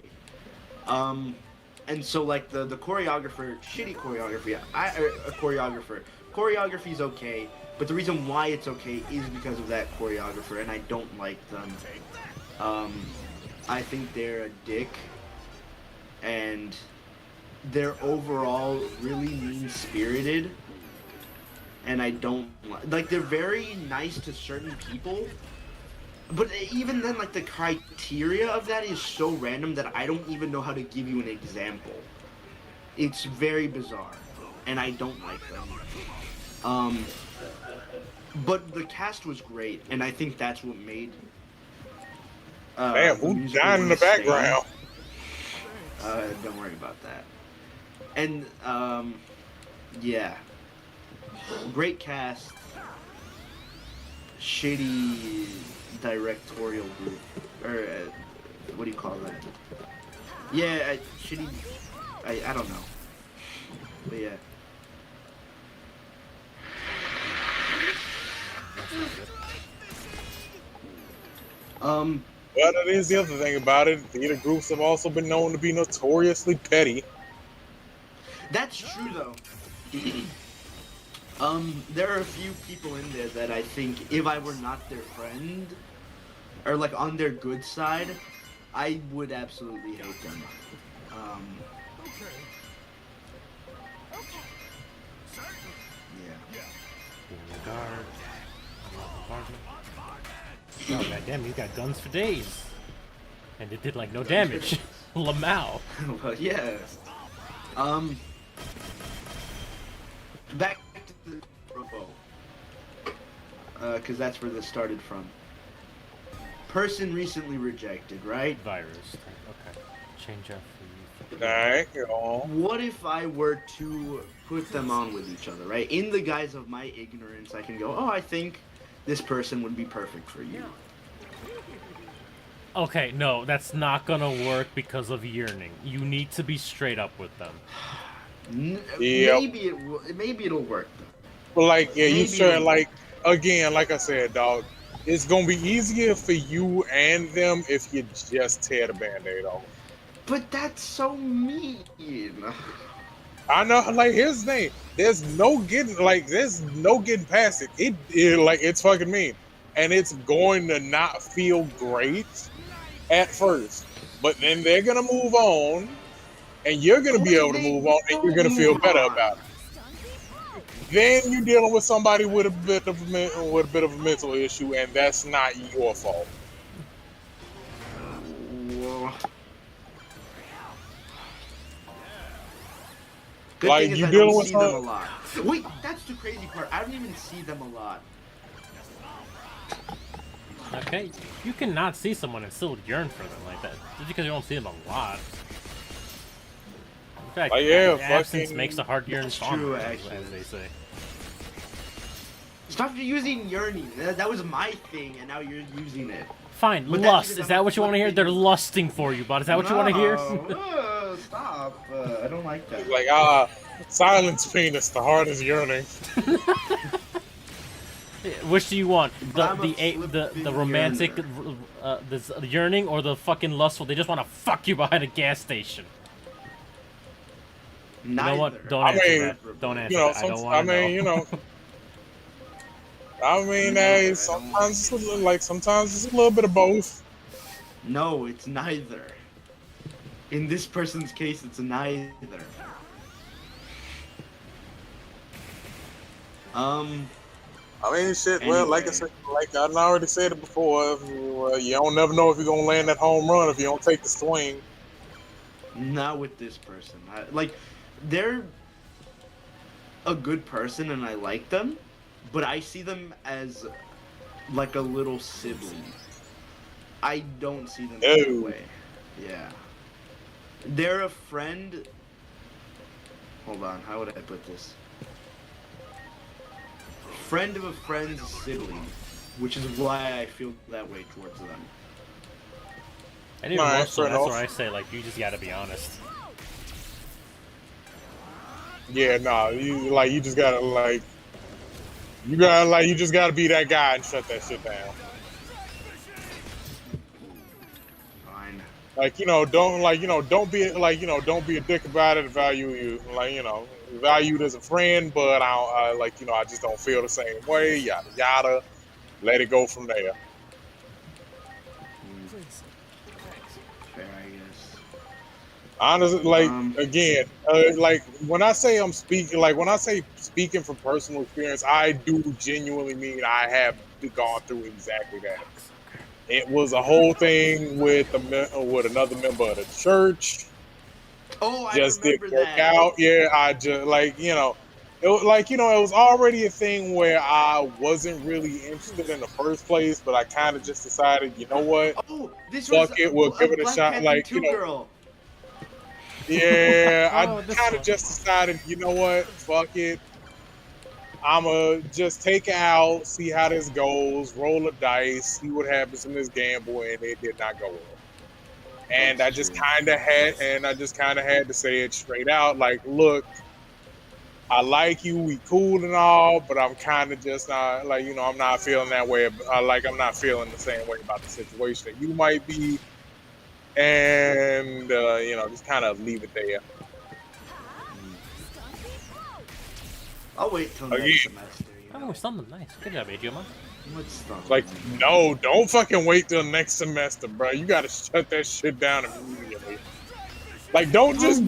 And so like the choreographer, shitty choreography. Choreography's okay, but the reason why it's okay is because of that choreographer, and I don't like them. I think they're a dick, and they're overall really mean-spirited, and I don't like. They're very nice to certain people, but even then, like the criteria of that is so random that I don't even know how to give you an example. It's very bizarre, and I don't like them. But the cast was great, and I think that's what made. Damn, who's dying in the background? Don't worry about that. And yeah, great cast, shitty directorial group, or what do you call that? Yeah, shitty. I don't know, but yeah. Well, that is the other thing about it. Theater groups have also been known to be notoriously petty. That's true, though. There are a few people in there that I think if I were not their friend, or like on their good side, I would absolutely hate them. Oh goddamn, you got guns for days, and it did like no damage. Lamau. Well, yeah. Back to the Robo. because that's where this started from. Person recently rejected, right? Virus. Okay. Change up for you. Dang, you know. What if I were to put them on with each other, right? In the guise of my ignorance, I can go, oh, I think this person would be perfect for you. Okay, no, that's not gonna work because of yearning. You need to be straight up with them. Maybe maybe it'll work though. But like, yeah, you Maybe sure, it'll like, again, like I said, dog, it's gonna be easier for you and them if you just tear the band-aid off. But that's so mean. I know, like, here's the thing. There's no getting past it. It's fucking mean. And it's going to not feel great at first. But then they're gonna move on, and you're gonna be able to move on, and you're gonna feel better about it. Then you're dealing with somebody with a bit of a mental issue, and that's not your fault. Good Like, thing is you I dealing don't with see them a some- lot. Wait, that's the crazy part. I don't even see them a lot. Okay, you cannot see someone and still yearn for them like that just because you don't see them a lot. In fact, yeah, absence fucking- makes the heart yearn That's fonder, true, as actually. they say. Stop using yearning. That was my thing, and now you're using it. Fine, But that's lust. because Is I'm that what you want to hear? conflicted. They're lusting for you, but is that what you want to hear? No, stop. I don't like that. Like, silence penis, the heart is yearning. Which do you want? I'm a The flipping romantic this yearning or the fucking lustful? They just want to fuck you behind a gas station. Neither. You know what? Don't I answer mean, that. Don't answer You know, that. I don't want to know. you know. I mean, hey, sometimes it's a little bit of both. No, it's neither. In this person's case, it's neither. I mean, shit. Well, like I Anyway. said, like I already said it before. You don't never know if you're gonna land that home run if you don't take the swing. Not with this person. They're a good person and I like them, but I see them as like a little sibling. I don't see them that Oh. way. Yeah. They're a friend. Hold on, how would I put this? Friend of a friend's sibling, which is why I feel that way towards them. And even Alright, more so, fair that's enough. where I say, like, you just gotta be honest. Yeah, nah. You just gotta be that guy and shut that shit down. Fine. Don't be a dick about it. Value you, valued as a friend, but I just don't feel the same way. Yada yada. Let it go from there. Please. Thanks. Fair, I guess. Honestly, Um, when I say speaking from personal experience, I do genuinely mean I have gone through exactly that. It was a whole thing with another member of the church. Oh, I Just remember didn't work that. out. Yeah, I just it was already a thing where I wasn't really interested in the first place, but I kind of just decided, you know what? Oh, this Fuck was it, we'll give it a Black shot. Panther 2 girl. Yeah, Oh, I this kind one. of just decided, you know what? Fuck it. I'ma just take it out, see how this goes, roll a dice, see what happens in this gamble, and it did not go well. And That's I just true. kind of had to say it straight out, like, look, I like you, we cool and all, but I'm kind of just not, I'm not feeling that way. I'm not feeling the same way about the situation that you might be, and just kind of leave it there. I'll wait till Again. next semester. Oh, something nice. Good job, Adrian. What's stuff? Like, no, don't fucking wait till next semester, bro. You gotta shut that shit down immediately. Like, don't just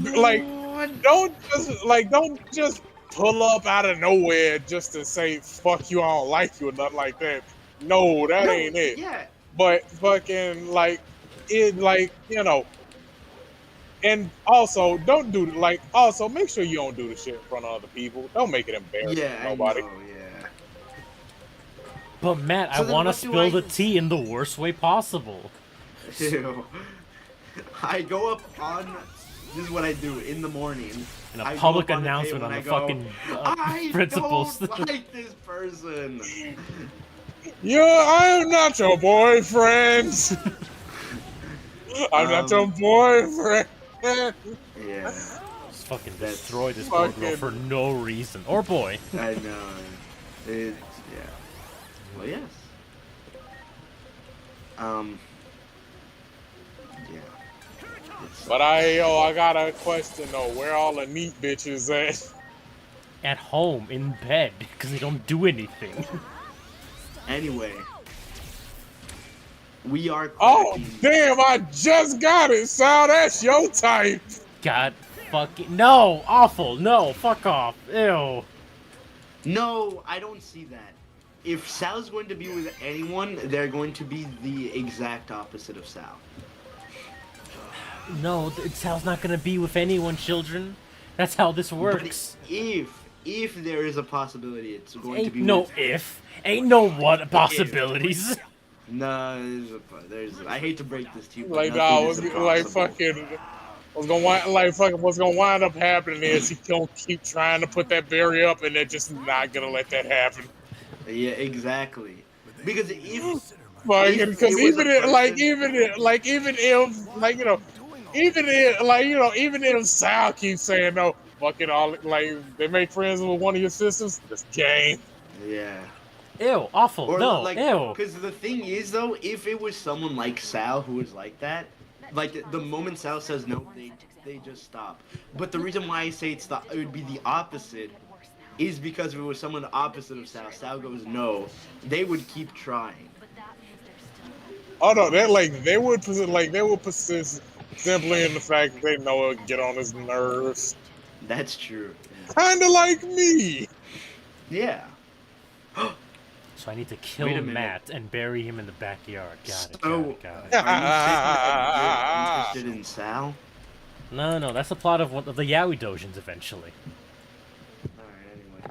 pull up out of nowhere just to say fuck you, I don't like you or nothing like that. No, that ain't it. Yeah. But fucking and also don't do also make sure you don't do the shit in front of other people. Don't make it embarrassing Yeah, for nobody. I know, yeah. But Matt, So I then want to what do spill I- the tea in the worst way possible. Ew. I go up on. This is what I do in the morning. In a I go public up on the announcement table on and the I go, fucking I principals. don't like this person. I am not your boyfriend. I'm not your boyfriend. Yeah. Just fucking That's destroy this poor girl fucking- for no reason. Or boy. I know. It's yeah. Well, yes. Yeah. But I got a question though. Where all the neat bitches at? At home, in bed, because they don't do anything. Anyway, we are. Oh cracking- damn! I just got it, Sal. That's your type. God fucking. No! Awful! No! Fuck off! Ew! No, I don't see that. If Sal's going to be with anyone, they're going to be the exact opposite of Sal. No, Sal's not gonna be with anyone, children. That's how this works. But if there is a possibility, it's going to be Ain't no with... if. Ain't no what possibilities. No, there's. I hate to break this to you, but Like, nothing nah, is like impossible. fucking. What's gonna wind up happening is he gonna keep trying to put that barrier up, and they're just not gonna let that happen. Yeah, exactly. Because if Like, If because it was even a if, like, person- even if, like, even if, like, even if Sal keeps saying no, fucking all, like, they make friends with one of your sisters, this game. yeah. Ew! Awful! Or No! like, Ew! because the thing is though, if it was someone like Sal who was like that, like the moment Sal says no, they just stop. But the reason why I say it would be the opposite is because if it was someone opposite of Sal, Sal goes no, they would keep trying. Oh no, they would persist simply in the fact that they know it'll get on his nerves. That's true. Kinda like me. Yeah. So I need to Wait a kill minute. Matt and bury him in the backyard. Got it. So- Got it. Got it. Are you saying that you're interested in Sal? No, that's the plot of one of the Yaoi Dojins eventually. Alright, anyway.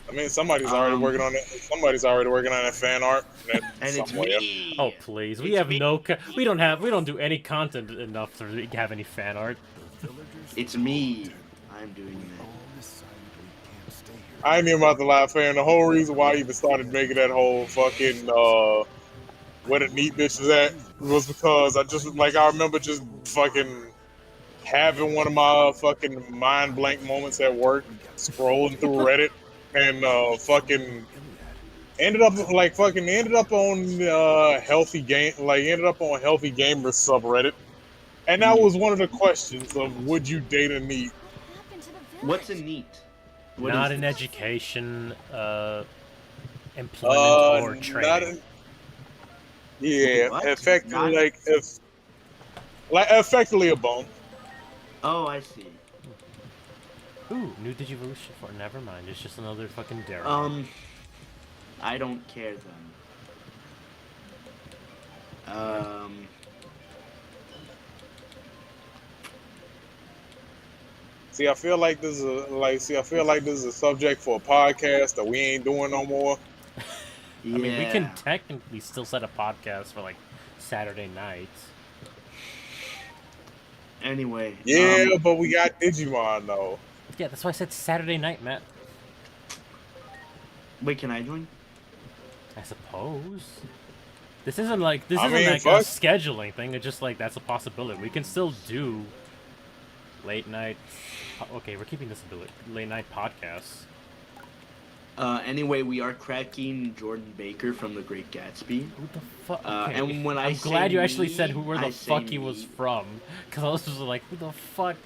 I mean, somebody's already working on it. Somebody's already working on that fan art. And it's somewhere. me! Oh please, we It's have me. we don't do any content enough to have any fan art. It's me. I'm doing that. I ain't even about to lie, fam. The whole reason why I even started making that whole fucking where the neat bitch was at was because I remember just fucking having one of my fucking mind blank moments at work, scrolling through Reddit, and ended up on healthy gamers subreddit, and that was one of the questions of would you date a neat? What's a neat? What Not is in this? education, employment, or Not training. in, yeah, What? effectively Not- effectively a bum. Oh, I see. Ooh, new Digivolution for. Never mind. It's just another fucking dare. I don't care then. See, I feel like this is a subject for a podcast that we ain't doing no more. Yeah. I mean, we can technically still set a podcast for like Saturday nights. Anyway. Yeah, but we got Digimon though. Yeah, that's why I said Saturday night, Matt. Wait, can I join? I suppose. This isn't like I a mean, scheduling thing. It's just like that's a possibility. We can still do late night. Okay, we're keeping this a late night podcasts. Anyway, we are cracking Jordan Baker from The Great Gatsby. Who the fuck? And when I'm say glad you actually me, said where I the say fuck he was me. from, because I was just like, who the fuck?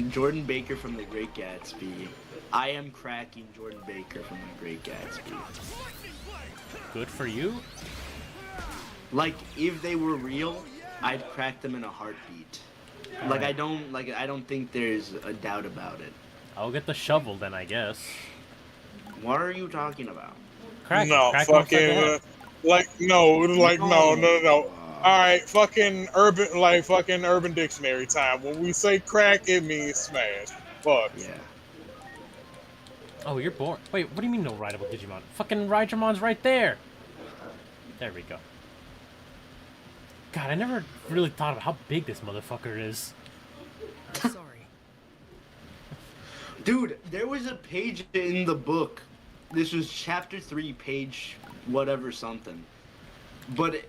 Jordan Baker from The Great Gatsby. I am cracking Jordan Baker from The Great Gatsby. Good for you. Like, if they were real, I'd crack them in a heartbeat. Like, I don't think there's a doubt about it. I'll get the shovel then, I guess. What are you talking about? Crack No, him, crack him upside the fucking head. no. All right, fucking urban dictionary time. When we say crack, it means smash. Fuck. Yeah. Oh, you're born. Wait, what do you mean no rideable Digimon? Fucking Ridemon's right there. There we go. God, I never really thought about how big this motherfucker is. I'm sorry. Dude, there was a page in the book. This was chapter 3, page whatever something. But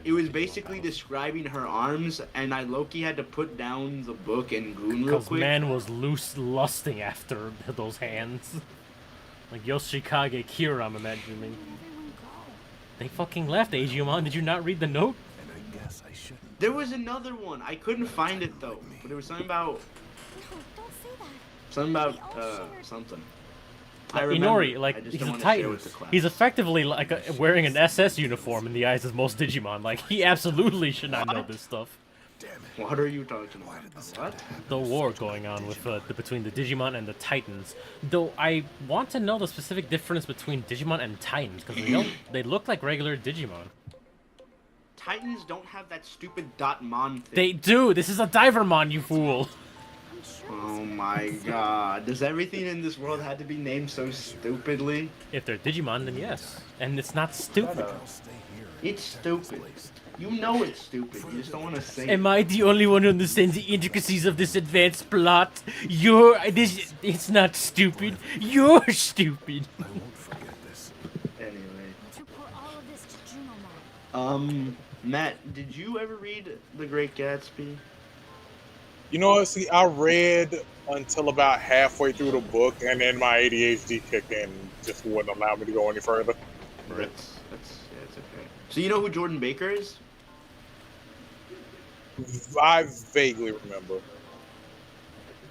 it was basically describing her arms, and I low-key had to put down the book and goon real Because quick. man was loose lusting after those hands. Like Yoshikage Kira, I'm imagining. They fucking left, Agumon. Did you not read the note? And I guess I shouldn't. There was another one. I couldn't find it though. But it was something about No, don't say that. something. I remember. Inori, I like, just he's don't a wanna share Titan. with the class. He's effectively like wearing an SS uniform in the eyes of most Digimon. Like, he absolutely should not know this stuff. Damn it. What are you talking about? Why did this What? have to happen The with war such a going on with Digimon? between the Digimon and the Titans. Though I want to know the specific difference between Digimon and Titans, because they look like regular Digimon. Titans don't have that stupid Dotmon thing. They do! This is a Divermon, you fool! Oh my god. Does everything in this world have to be named so stupidly? If they're Digimon, then yes. And it's not stupid. I'll stay here. It's stupid. You know it's stupid. You just don't want to say Am it. I the only one who understands the intricacies of this advanced plot? It's not stupid. You're stupid. I won't forget this. Anyway. Let's report all of this to Junomon. Matt, did you ever read The Great Gatsby? You know what? See, I read until about halfway through the book, and then my ADHD kicked in and just wouldn't allow me to go any further. That's okay. So you know who Jordan Baker is? I vaguely remember.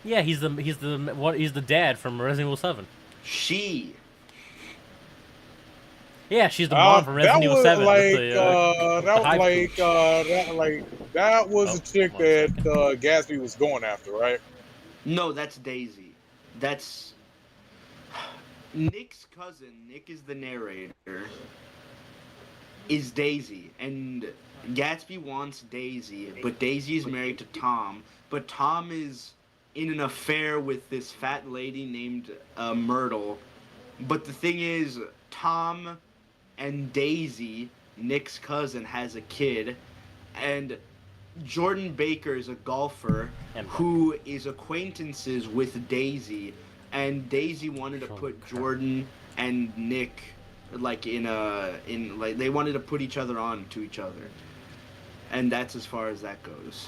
Yeah, he's the dad from Resident Evil 7. She. Yeah, she's the mom from Resident Evil 7. That was the chick one that second. Gatsby was going after, right? No, that's Daisy. That's Nick's cousin. Nick is the narrator. Is Daisy, and Gatsby wants Daisy, but Daisy is married to Tom. But Tom is in an affair with this fat lady named Myrtle. But the thing is, Tom and Daisy, Nick's cousin, has a kid, and Jordan Baker is a golfer who is acquaintances with Daisy, and Daisy wanted to put Jordan and Nick like they wanted to put each other on to each other, and that's as far as that goes.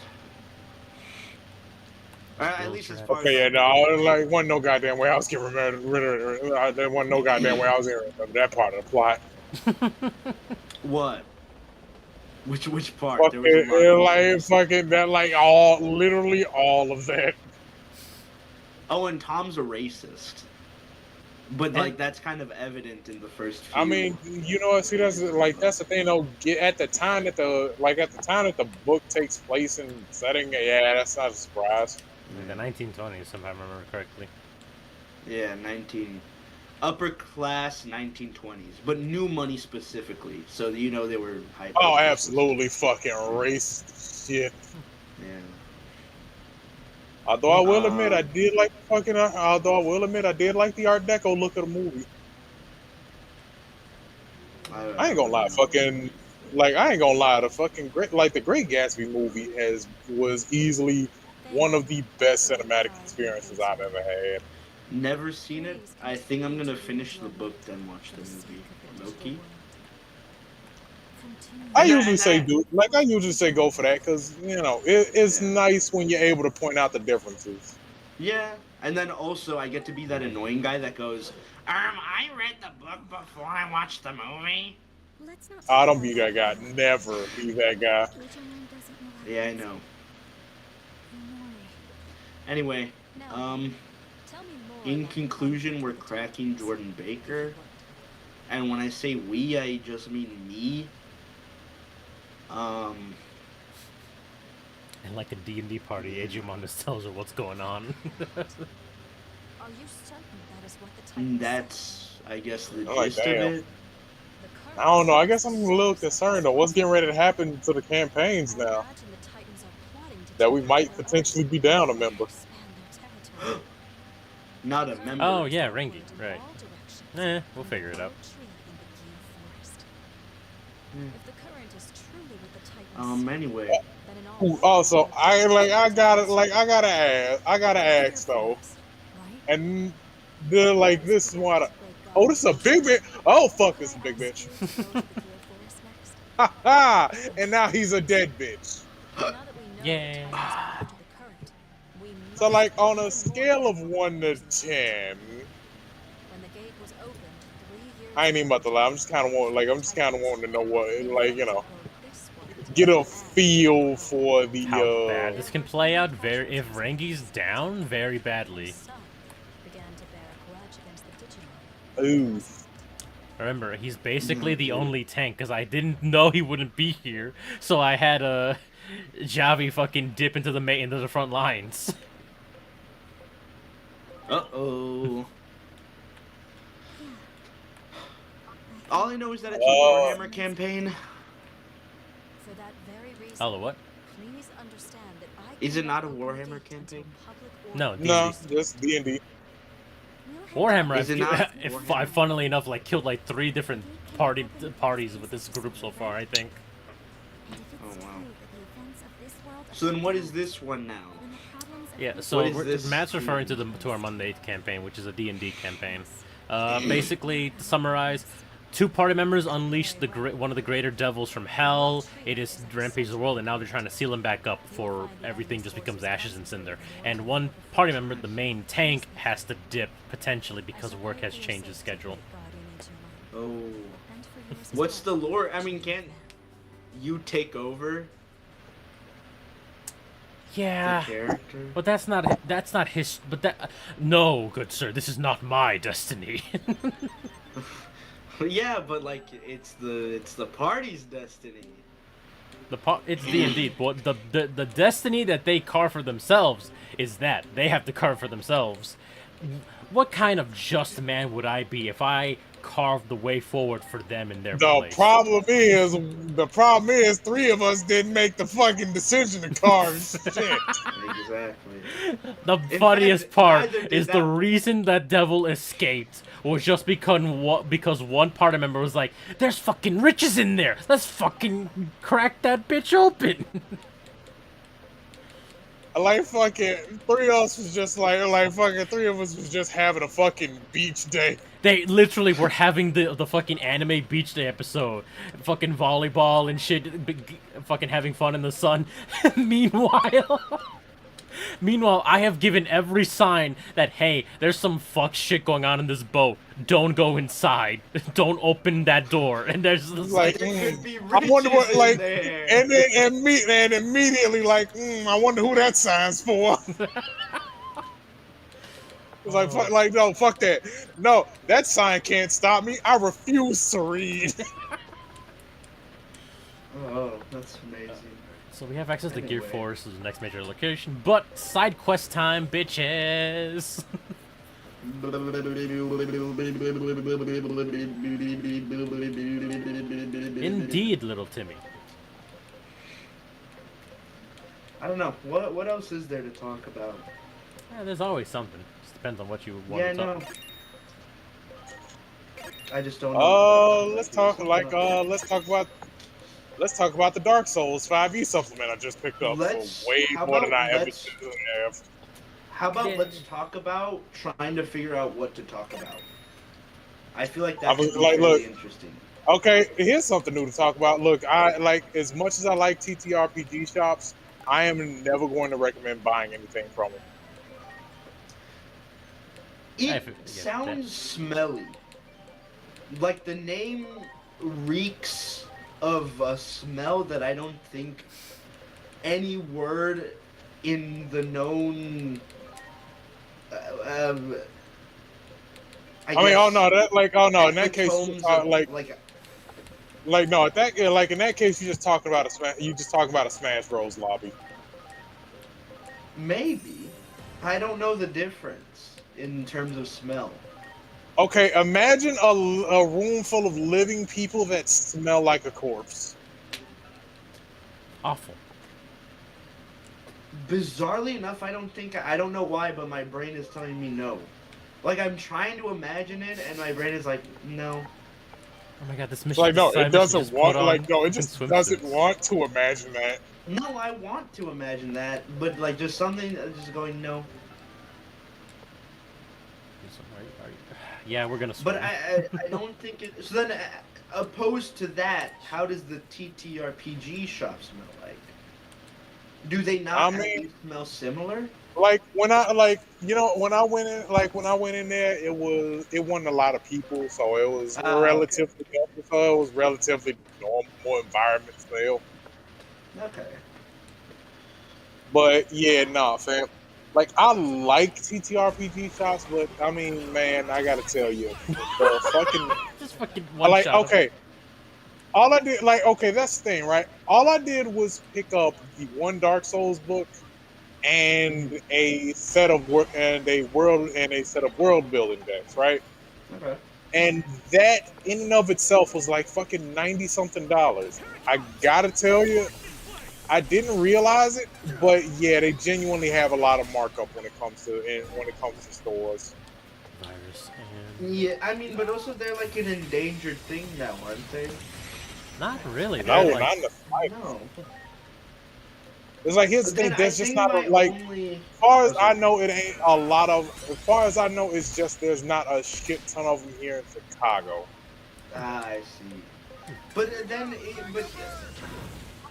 At least as far Okay, as yeah, no, like, wasn't no goddamn way I was getting rid of there wasn't no goddamn way I was getting rid of that part of the plot. What? Which part? Fuck There was a it, lot. like, fucking that, like, literally all of that. Oh, and Tom's a racist. But like that's kind of evident in the first few. I mean, you know, see, that's the thing though. At the time that the book takes place in setting, yeah, that's not a surprise. In the 1920s, if I remember correctly. Yeah, upper class 1920s, but new money specifically. So you know they were hyper. Oh, absolutely fucking racist shit. Yeah. Although I will admit, I did like the Art Deco look of the movie. I ain't gonna lie, the fucking the Great Gatsby movie was easily one of the best cinematic experiences I've ever had. Never seen it. I think I'm gonna finish the book then watch the movie. Loki. I usually say go for that because you know it's nice when you're able to point out the differences. Yeah, and then also I get to be that annoying guy that goes, I read the book before I watched the movie. Let's not. I don't be that guy. Never be that guy. Legionland doesn't know how to Yeah, I fix know. it. Anyway, Now, tell me more in about conclusion, we're cracking Jordan Baker. And when I say we, I just mean me. And like a D&D party, Agumon just tells her what's going on. Are you certain that is what the Titans That's, I guess, the Oh, gist damn. of it. said? The current I don't know. I guess I'm a little concerned though. What's getting ready to happen to the campaigns I now? imagine the Titans are plotting to That we take might over potentially be down a member. expand their territory. not a member. Oh yeah, Rengi. Right. We'll figure it out. If the current is truly with the Titans, Anyway. then in all Ooh, also, I gotta ask though, and the like this is what. Oh, this is a big bitch. Oh fuck, this is a big bitch. Ha ha! And now he's a dead bitch. Yeah. So like on a scale of 1 to 10, I ain't even about to lie. I'm just kind of wanting to know what, like, you know, get a feel for the. How bad this can play out? If Rengi's down, very badly. Ooh. Remember, he's basically the only tank, because I didn't know he wouldn't be here, so I had Javi fucking dip into the front lines. Uh-oh. All I know is that it's a Warhammer campaign. For that very reason, Oh, what? please understand that I Is it cannot not a open Warhammer the gate campaign? until public No, order No, D&D. just D&D. Warhammer, Is it not I funnily enough, like, killed like 3 different parties with this group so far, I think. Oh, wow. So then what is this one now? Yeah, so What is this? Matt's referring to our Monday campaign, which is a D&D campaign. Basically, to summarize, 2 party members unleashed one of the greater devils from hell. It is rampaged the world, and now they're trying to seal him back up before everything just becomes ashes and cinder. And one party member, the main tank, has to dip, potentially, because work has changed his schedule. Oh. What's the lore? I mean, can't you take over the Yeah, character? but that's not his. But that no, good sir, this is not my destiny. Yeah, but like it's the party's destiny. It's D&D. But the destiny that they carve for themselves is that they have to carve for themselves. What kind of just man would I be if I carved the way forward for them in their The place? problem is 3 of us didn't make the fucking decision to carve shit. Exactly. The In funniest fact, part neither did is the that- reason that devil escaped was just because one party member was like, "There's fucking riches in there. Let's fucking crack that bitch open." Like fucking 3 of us was just like fucking 3 of us was just having a fucking beach day. They literally were having the fucking anime beach day episode, fucking volleyball and shit, fucking having fun in the sun. Meanwhile, I have given every sign that, hey, there's some fuck shit going on in this boat. Don't go inside. Don't open that door. And there's just Like, There could be I wonder what, riches like, in there. and immediately, like, I wonder who that sign's for. It's like, no, fuck that. No, that sign can't stop me. I refuse to read. Oh, that's amazing. So we have access to Gear Anyway. Force, the next major location, but side quest time, bitches! Indeed, little Timmy. I don't know. What else is there to talk about? Yeah, there's always something. Just depends on what you want Yeah, to talk. no. I just don't know. Let's talk about the Dark Souls 5e supplement I just picked up for way more than I ever should have. How about let's talk about trying to figure out what to talk about? I feel like that's really interesting. Okay, here's something new to talk about. Look, I like, as much as I like TTRPG shops, I am never going to recommend buying anything from them. It sounds smelly. Like the name reeks of a smell that I don't think any word in the known. In that case, in that case, you just talking about a Smash Bros. Lobby. Maybe. I don't know the difference in terms of smell. Okay, imagine a room full of living people that smell like a corpse. Awful. Bizarrely enough, I don't know why, but my brain is telling me no. Like I'm trying to imagine it, and my brain is like, no. Oh my god, this It's mission. like, no, this side it mission doesn't just want, put on like, no, it fucking just doesn't swimsuits. want to imagine that. No, I want to imagine that, but like just something just going no. Yeah, we're gonna swim. But I don't think it. So then, opposed to that, how does the TTRPG shop smell like? Do they not I at mean- least smell similar? Like when I when I went in there, it wasn't a lot of people, so it was Ah, relatively so it was relatively normal environment still. Okay. But yeah, nah, fam. Like I like TTRPG shops, but I mean, man, I gotta tell you, the fucking Just fucking one like shot. okay. All I did, like, okay, that's the thing, right? All I did was pick up the one Dark Souls book and a set of world building decks, right? Okay. And that in and of itself was like fucking $90 something. I gotta tell you, I didn't realize it, but yeah, they genuinely have a lot of markup when it comes to stores. Virus and Yeah, I mean, but also they're like an endangered thing now, aren't they? not really. No, they're not like, in the fight. No. It's like here's the But then thing. There's I just think not my like. only... As far as Oh, sorry. I know, it ain't a lot of. As far as I know, it's just there's not a shit ton of them here in Chicago. Ah, I see. But but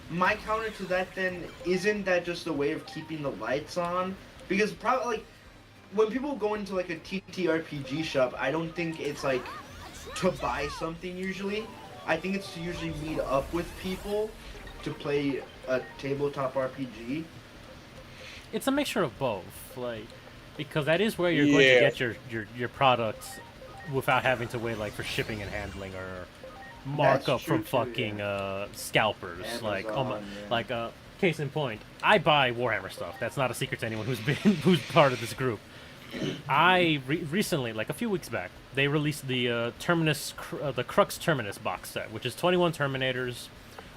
my counter to that then, isn't that just a way of keeping the lights on? Because probably like when people go into like a TTRPG shop, I don't think it's like to buy something usually. I think it's to usually meet up with people to play a tabletop RPG. it's a mixture of both, like, because that is where you're going to Yeah. get your products without having to wait like for shipping and handling or markup true, from too, fucking scalpers. Like, Amazon, yeah. like case in point, I buy Warhammer stuff. That's not a secret to anyone who's been who's part of this group. I recently, like a few weeks back, they released the the Crux Terminus box set, which is 21 Terminators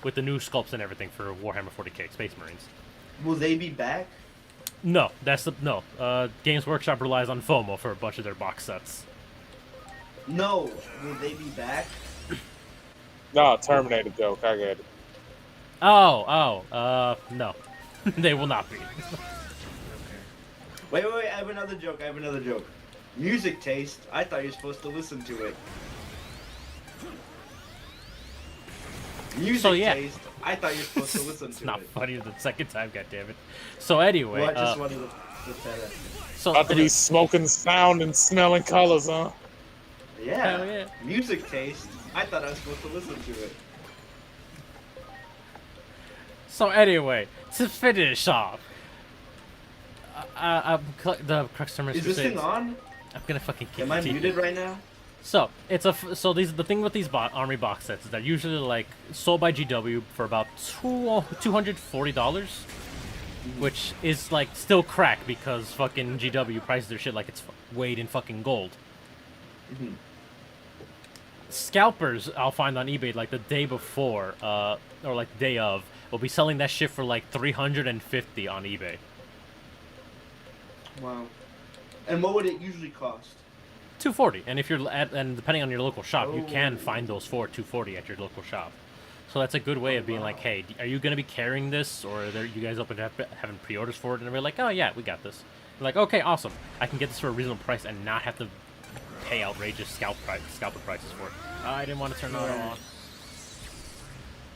with the new sculpts and everything for Warhammer 40k Space Marines. Will they be back? No, that's the no. Games Workshop relies on FOMO for a bunch of their box sets. No. Will they be back? No, Terminator joke. I get it. No, they will not be. Wait, I have another joke. Music taste. I thought you were supposed to listen to it. Music So, yeah. taste. I thought you were supposed to listen It's to not it. funny the second time, goddammit. So anyway, Well, I just wanted to say that. so About to be smoking sound and smelling colors, huh? Yeah. Hell yeah. Music taste. I thought I was supposed to listen to it. So anyway, to finish off, the Crux Terminus Is this thing Crusades. on? I'm gonna fucking kick Am I your teeth muted in. right now? So it's so the thing with these army box sets is they're usually like sold by GW for about $240, which is like still crack because fucking GW prices their shit like it's weighed in fucking gold. Mhm. Scalpers I'll find on eBay like the day before, or like the day of, will be selling that shit for like $350 on eBay. Wow. And what would it usually cost? $240, and if you're and depending on your local shop, you can Oh. find those for $240 at your local shop. So that's a good way of being like, hey, are you gonna be carrying this, or are you guys open to having pre-orders for it? And they're like, oh yeah, we got this. I'm like, okay, awesome. I can get this for a reasonable price and not have to pay outrageous scalper prices for it. I didn't want to turn that on.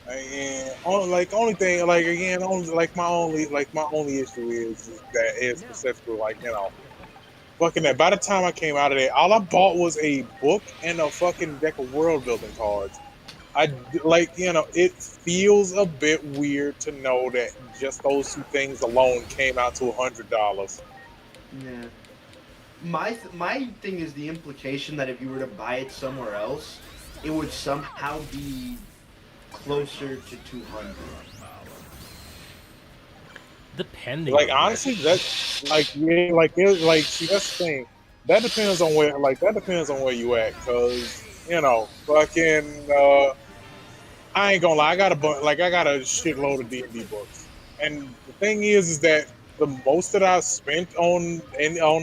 And only thing, like again, my only issue is that it's specifically like fucking that. By the time I came out of there, all I bought was a book and a fucking deck of world building cards. It feels a bit weird to know that just those two things alone came out to $100. Yeah. My thing is the implication that if you were to buy it somewhere else, it would somehow be closer to 200. Depending. Like on honestly, that's see, that's the thing. That depends on where you at, cause fucking. I ain't gonna lie, I got a shitload of D&D books, and the thing is that the most that I spent on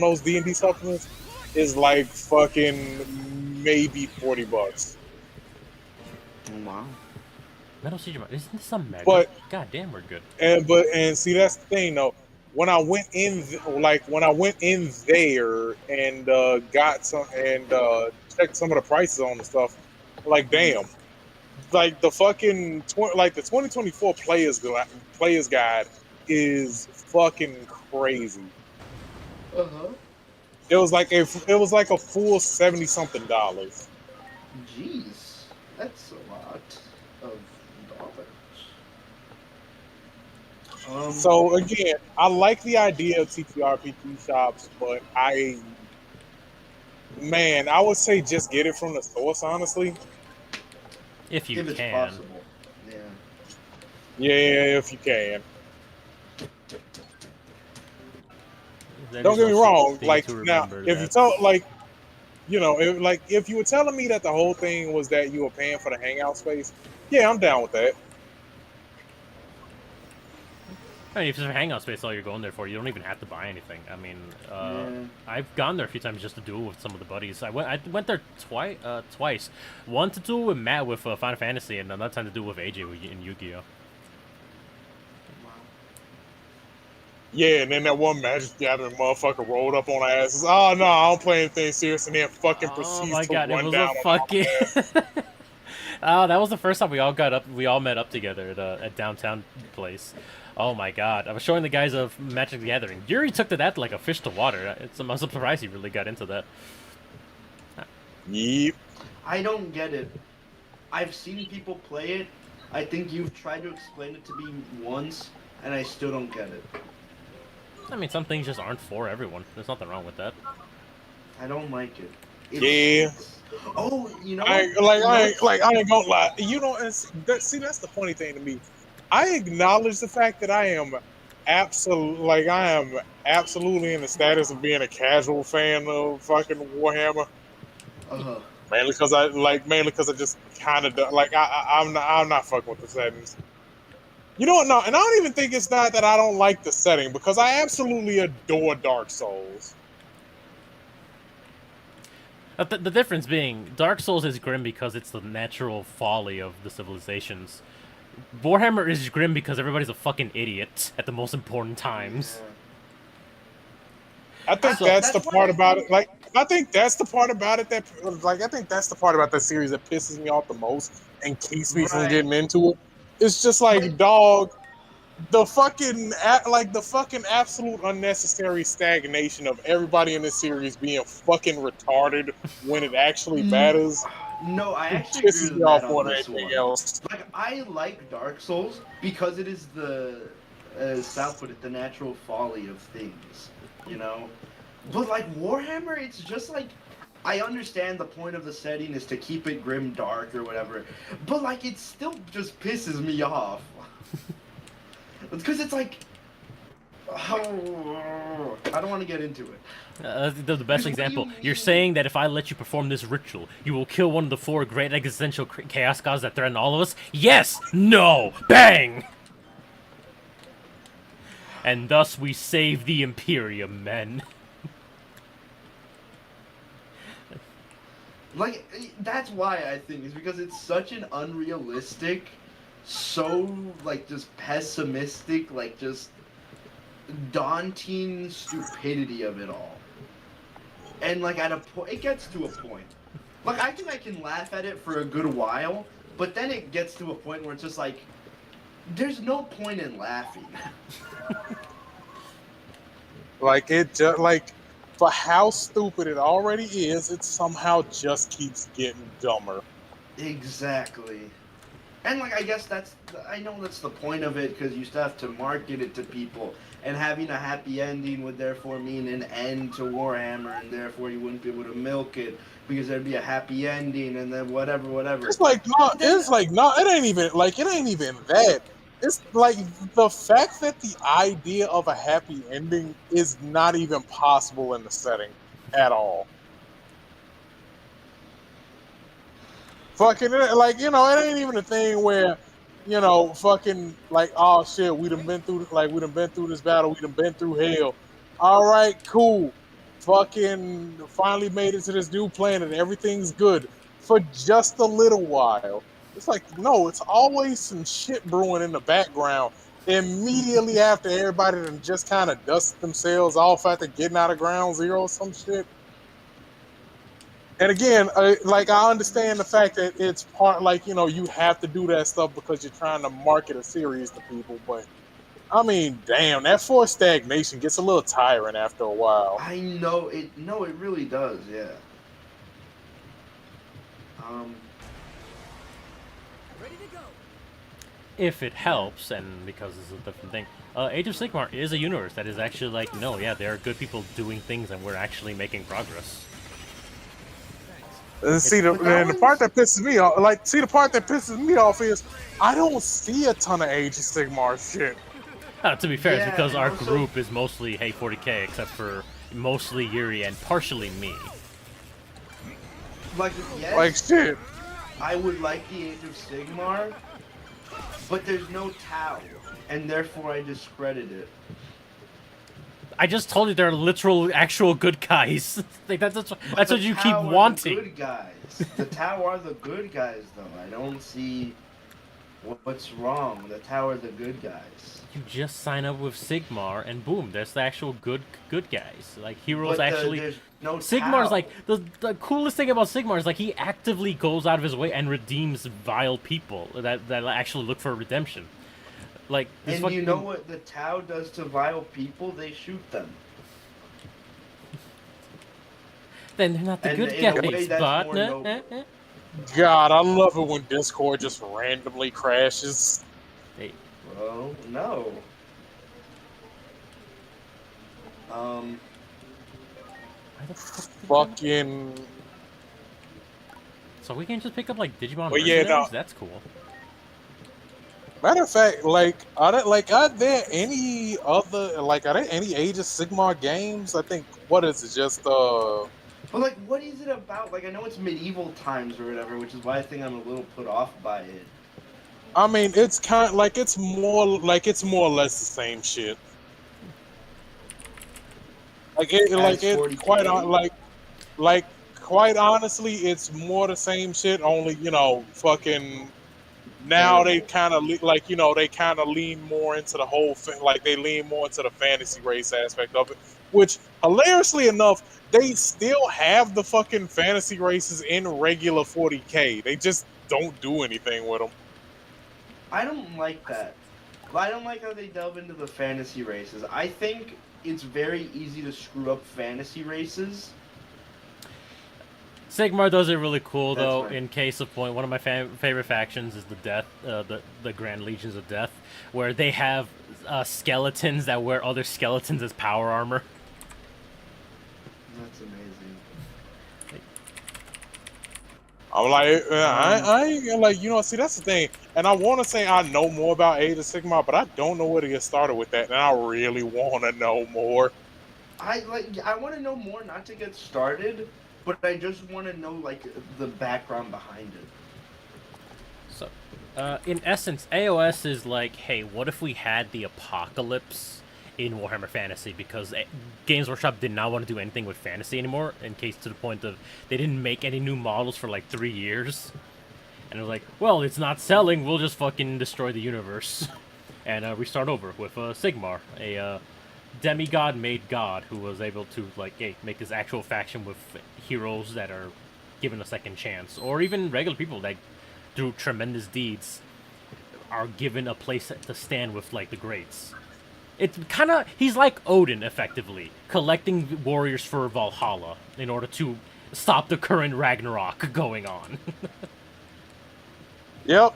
those D&D supplements is like fucking maybe $40. Wow. Metal Siege Mod. Isn't this a mega? But God damn, we're good. and see that's the thing though. When I went in, when I went in there and got some and checked some of the prices on the stuff, like damn, like the fucking like the 2024 players guide is fucking crazy. Uh-huh. It was like a full $70-something. Jeez. That's a lot of dollars. So again, I like the idea of TTRPG shops, but I would say just get it from the source, honestly. If you it's can. possible. Yeah. Yeah, if you can. That Don't is get me also wrong. a thing Like to now, remember if you that- tell if you were telling me that the whole thing was that you were paying for the hangout space, yeah, I'm down with that. I mean, if it's a hangout space, all you're going there for, you don't even have to buy anything. I mean, I've gone there a few times just to duel with some of the buddies. I went there twice. One to duel with Matt with Final Fantasy, and another time to duel with AJ in Yu-Gi-Oh. Yeah, and then that one Magic Gathering motherfucker rolled up on our asses. Oh no, I don't play anything serious, and then fucking proceeds my to God, run it was down a fucking. Oh, that was the first time we all met up together at downtown place. Oh my God, I was showing the guys of Magic the Gathering. Yuri took to that like a fish to water. I'm surprised he really got into that. Yep. I don't get it. I've seen people play it. I think you've tried to explain it to me once, and I still don't get it. I mean, some things just aren't for everyone. There's nothing wrong with that. I don't like it. Oh, you know. I ain't gonna lie. You know, see, that's the funny thing to me. I acknowledge the fact that I am absolutely in the status of being a casual fan of fucking Warhammer. Mainly because I just kind of like I'm not fucking with the settings. You know what? No, and I don't even think it's not that I don't like the setting, because I absolutely adore Dark Souls. The difference being, Dark Souls is grim because it's the natural folly of the civilizations. Warhammer is grim because everybody's a fucking idiot at the most important times. I think that's the part about it. Like, I think that's the part about it that, like, I think that's the part about the series that pisses me off the most and keeps me from getting into it. It's just like, dog, the fucking absolute unnecessary stagnation of everybody in this series being fucking retarded when it actually matters. No, I actually pisses agree me with off that more on than this anything one. else. Like, I like Dark Souls because it is the, South put it, the natural folly of things, you know? But like Warhammer, it's just like, I understand the point of the setting is to keep it grim dark or whatever, but like it still just pisses me off. Because it's like, I don't want to get into it. The best example. You're saying that if I let you perform this ritual, you will kill one of the 4 great existential chaos gods that threaten all of us? Yes! No! Bang! And thus we save the Imperium, men. Like, that's why I think, is because it's such an unrealistic, so, like, just pessimistic, like, just daunting stupidity of it all. And, like, at a point, it gets to a point. Like, I think I can laugh at it for a good while, but then it gets to a point where it's just like, there's no point in laughing. Like, it just, like, for how stupid it already is, it somehow just keeps getting dumber. Exactly. And, like, I guess I know that's the point of it, because you still have to market it to people, and having a happy ending would therefore mean an end to Warhammer, and therefore you wouldn't be able to milk it, because there'd be a happy ending, and then whatever. It's like, no, it ain't even that. It's like the fact that the idea of a happy ending is not even possible in the setting at all. Fucking, like, you know, it ain't even a thing where, you know, fucking, like, oh shit, we done been through this battle, we done been through hell. All right, cool. fucking finally made it to this new planet. Everything's good for just a little while. It's like, no, it's always some shit brewing in the background. Immediately after everybody then just kind of dust themselves off after getting out of ground zero or some shit. And again, like I understand the fact that it's part, like, you know, you have to do that stuff because you're trying to market a series to people, but I mean, damn, that forced stagnation gets a little tiring after a while. I know it. No, it really does. Yeah. Ready to go. If it helps, and because this is a different thing, Age of Sigmar is a universe that is actually like, no, yeah, there are good people doing things, and we're actually making progress. See, the part that pisses me off, like, see, the part that pisses me off is I don't see a ton of Age of Sigmar shit. To be fair, Yeah, it's because and our also- group is mostly Hey 40K, except for mostly Yuri and partially me. Like, yes, Like, shit. I would like the Age of Sigmar, but there's no Tau, and therefore I discredit it. I just told you they're literal, actual good guys. Like, that's But what the you keep Tau are wanting. The good guys. The Tau are the good guys, though. I don't see what's wrong. The Tau are the good guys. You just sign up with Sigmar, and boom, there's the actual good guys. Like, heroes But actually. there's no Sigmar's Tau. like the coolest thing about Sigmar is like he actively goes out of his way and redeems vile people that actually look for redemption. Like, this And fucking... you know what the Tau does to vile people? They shoot them. Then they're not the And good in a way, guys, that's but more noble. God, I love it when Discord just randomly crashes. Hey, Well, no. why the fuck did that? Fucking. So we can just pick up like Digimon Well, yeah, no. mercenaries? That's cool. Matter of fact, like, are there any other, like, are there any Age of Sigmar games? I think, what is it, just, But like, what is it about? Like, I know it's medieval times or whatever, which is why I think I'm a little put off by it. I mean, it's kind of, like, it's more or less the same shit. Quite honestly, it's more the same shit, only, you know, fucking, now they kind of, like, you know, they kind of lean more into the whole thing, like, they lean more into the fantasy race aspect of it, which, hilariously enough, they still have the fucking fantasy races in regular 40K. They just don't do anything with them. I don't like that. I don't like how they delve into the fantasy races. I think it's very easy to screw up fantasy races. Sigmar does it really cool, That's though. right. In case of point, one of my favorite factions is the Death, the Grand Legions of Death, where they have skeletons that wear other skeletons as power armor. That's amazing. I'm like, I ain't, like, you know, see, that's the thing. And I want to say I know more about Age of Sigmar, but I don't know where to get started with that, and I really want to know more. I want to know more, not to get started, but I just want to know, like, the background behind it. So, in essence, AOS is like, hey, what if we had the apocalypse in Warhammer Fantasy? Because Games Workshop did not want to do anything with fantasy anymore, in case to the point of they didn't make any new models for like 3 years. And it was like, well, it's not selling, we'll just fucking destroy the universe. And we start over with Sigmar, a demigod-made god who was able to, like, hey, make his actual faction with heroes that are given a second chance. Or even regular people that, through tremendous deeds, are given a place to stand with, like, the greats. It's kind of... He's like Odin, effectively, collecting warriors for Valhalla in order to stop the current Ragnarok going on. Yep.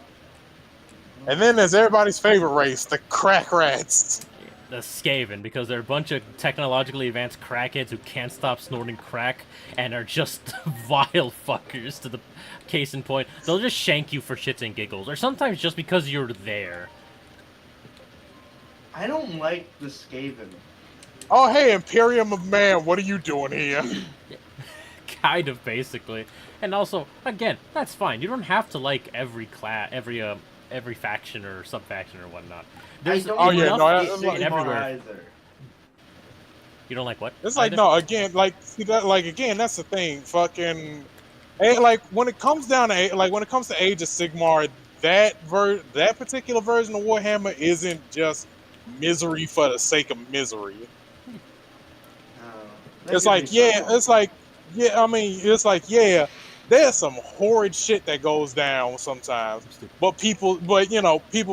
And then there's everybody's favorite race, the crack rats. The Skaven, because they're a bunch of technologically advanced crackheads who can't stop snorting crack and are just vile fuckers, to the case in point. They'll just shank you for shits and giggles, or sometimes just because you're there. I don't like the Skaven. Oh, hey, Imperium of Man, what are you doing here? Kind of, basically. And also, again, that's fine. You don't have to like every class, every faction or sub-faction or whatnot. There's I don't Oh, yeah, enough no, I- shit like, everywhere. either. You don't like what? It's like either? no, again, like see that, like again, that's the thing. Fucking, like when it comes down to like when it comes to Age of Sigmar, that particular version of Warhammer isn't just misery for the sake of misery. That It's gives me like yeah, something. it's like yeah. I mean, it's like yeah. There's some horrid shit that goes down sometimes, but people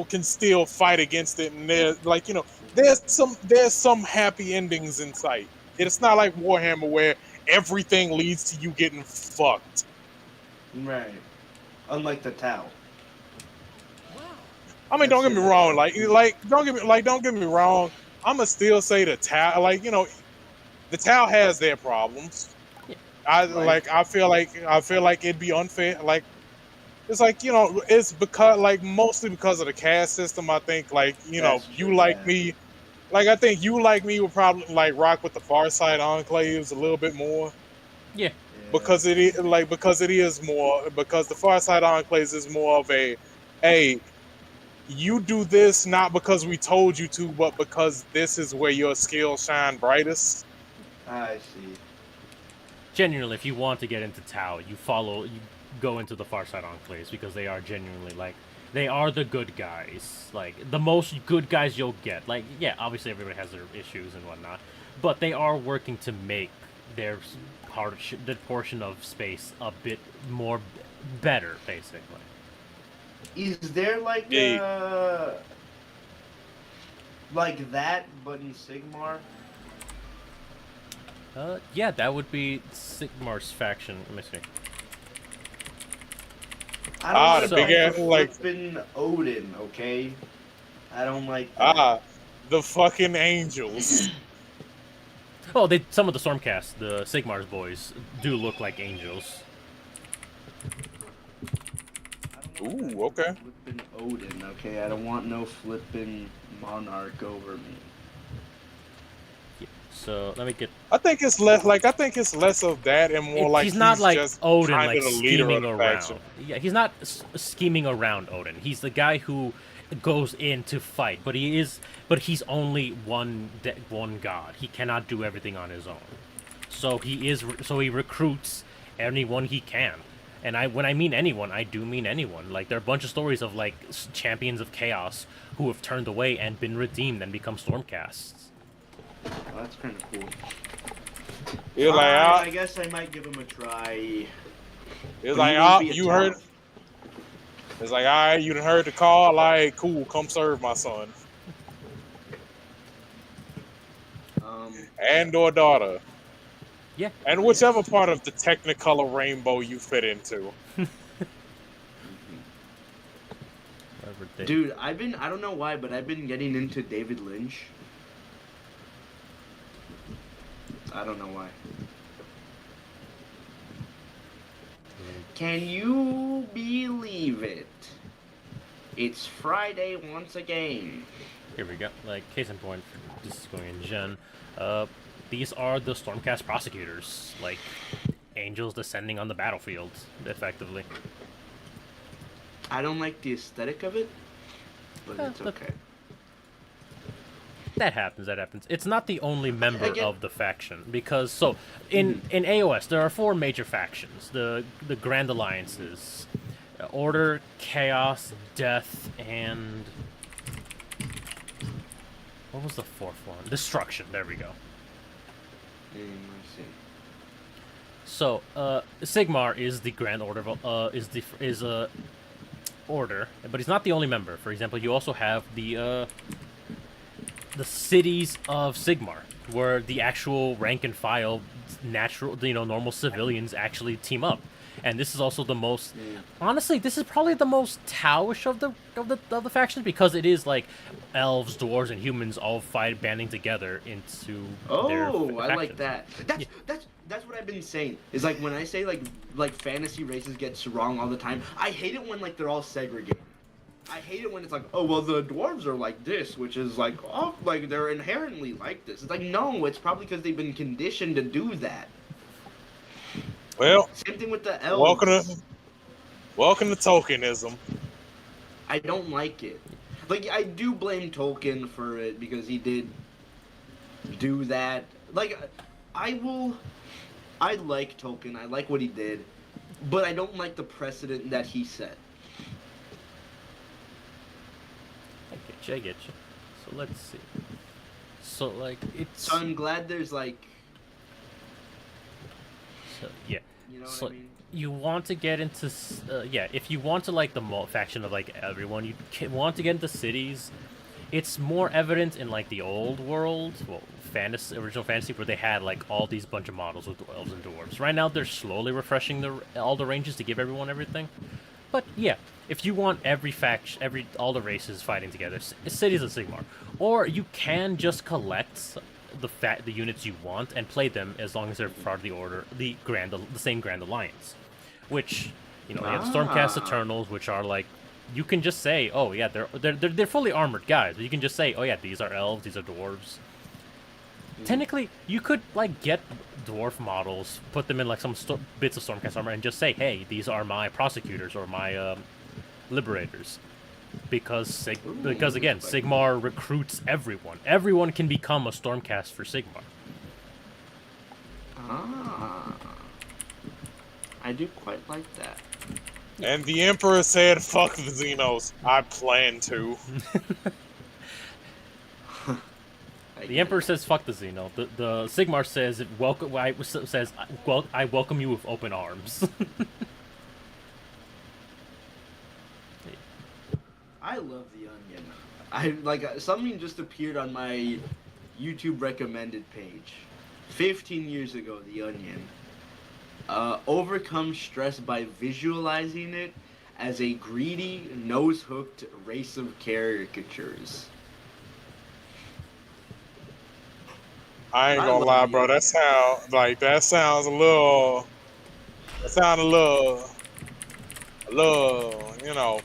can still fight against it, and there's like there's some happy endings in sight. It's not like Warhammer where everything leads to you getting fucked. Right. Unlike the Tau. I mean, don't get me wrong. Don't get me wrong. I'ma still say the Tau. The Tau has their problems. I feel like it'd be unfair. Like it's like it's because mostly because of the caste system. I think That's you true, like yeah. me. Like I think you like me would probably rock with the Far Side Enclaves a little bit more. Yeah. Because it is because the Far Side Enclaves is more of a, hey, you do this not because we told you to, but because this is where your skills shine brightest. I see. Genuinely, if you want to get into Tau, you go into the Far Side Enclaves because they are genuinely they are the good guys, the most good guys you'll get. Yeah, obviously everybody has their issues and whatnot, but they are working to make their the portion of space a bit more better, basically. Is there like that, but in Sigmar? Yeah, that would be Sigmar's faction. Let me see. I don't the big ass flippin' Odin, okay? I don't like that. The fucking angels. Oh, some of the Stormcast, the Sigmar's boys, do look like angels. Ooh, okay. Flippin' Odin, okay? I don't want no flippin' monarch over me. So let me get. I think it's less of that and more he's not like just Odin, kind of the leader scheming of the around. faction. Yeah, he's not scheming around Odin. He's the guy who goes in to fight, but he's only one god. He cannot do everything on his own. So he recruits anyone he can. And when I mean anyone, I do mean anyone. There are a bunch of stories of champions of chaos who have turned away and been redeemed and become Stormcasts. Well, that's kind of cool. You're I guess I might give him a try. It's like, you heard. It's like, all right, you done heard the call. Like, cool, come serve my son. And or daughter. Yeah. And whichever part of the Technicolor rainbow you fit into. Dude, I don't know why, but I've been getting into David Lynch. I don't know why. Can you believe it? It's Friday once again. Here we go. Case in point, this is going in Gen. These are the Stormcast prosecutors, angels descending on the battlefield, effectively. I don't like the aesthetic of it, but it's okay. That happens. It's not the only member of the faction, because in AOS there are 4 major factions: the Grand Alliances, Order, Chaos, Death, and what was the 4th one? Destruction. There we go. I see. So Sigmar is the Grand Order. Is a order, but he's not the only member. For example, you also have the cities of Sigmar, where the actual rank and file, normal civilians actually team up. And this is also the most, honestly, this is probably the most Taoish of the factions, because it is elves, dwarves, and humans all banding together into their I factions. like that. That's what I've been saying. Is when I say like fantasy races gets wrong all the time. I hate it when they're all segregated. I hate it when it's oh well, the dwarves are like this, which is they're inherently like this. It's no, it's probably because they've been conditioned to do that. Well, same thing with the elves. Welcome to tokenism. I don't like it. I do blame Tolkien for it because he did do that, like, I like Tolkien. I like what he did, but I don't like the precedent that he set. I get you. So let's see. So like it's. So I'm glad there's like. So, yeah. You know So what I mean? you want to get into yeah, if you want to like the faction of like everyone, you want to get into cities. It's more evident in like the old world, well, original fantasy, where they had like all these bunch of models with elves and dwarves. Right now, they're slowly refreshing all the ranges to give everyone everything. But yeah, if you want every faction, all the races fighting together, cities of Sigmar, or you can just collect the units you want and play them as long as they're part of the order, the same Grand Alliance, which you know, you have the Stormcast Eternals, which are like. You can just say, oh yeah, they're fully armored guys. But you can just say, oh yeah, these are elves, these are dwarves. Technically, you could like get dwarf models, put them in like some bits of Stormcast armor, and just say, hey, these are my prosecutors or my liberators. Because again, Sigmar recruits everyone. Everyone can become a Stormcast for Sigmar. I do quite like that. And the Emperor said, fuck the Xenos. I plan to. The Emperor says, fuck the Xeno. The Sigmar says, I welcome you with open arms. I love The Onion. Something just appeared on my YouTube recommended page. 15 years ago, The Onion. Overcome stress by visualizing it as a greedy, nose-hooked race of caricatures. I ain't gonna lie, bro. That sounds a little. That sounds a little, you know.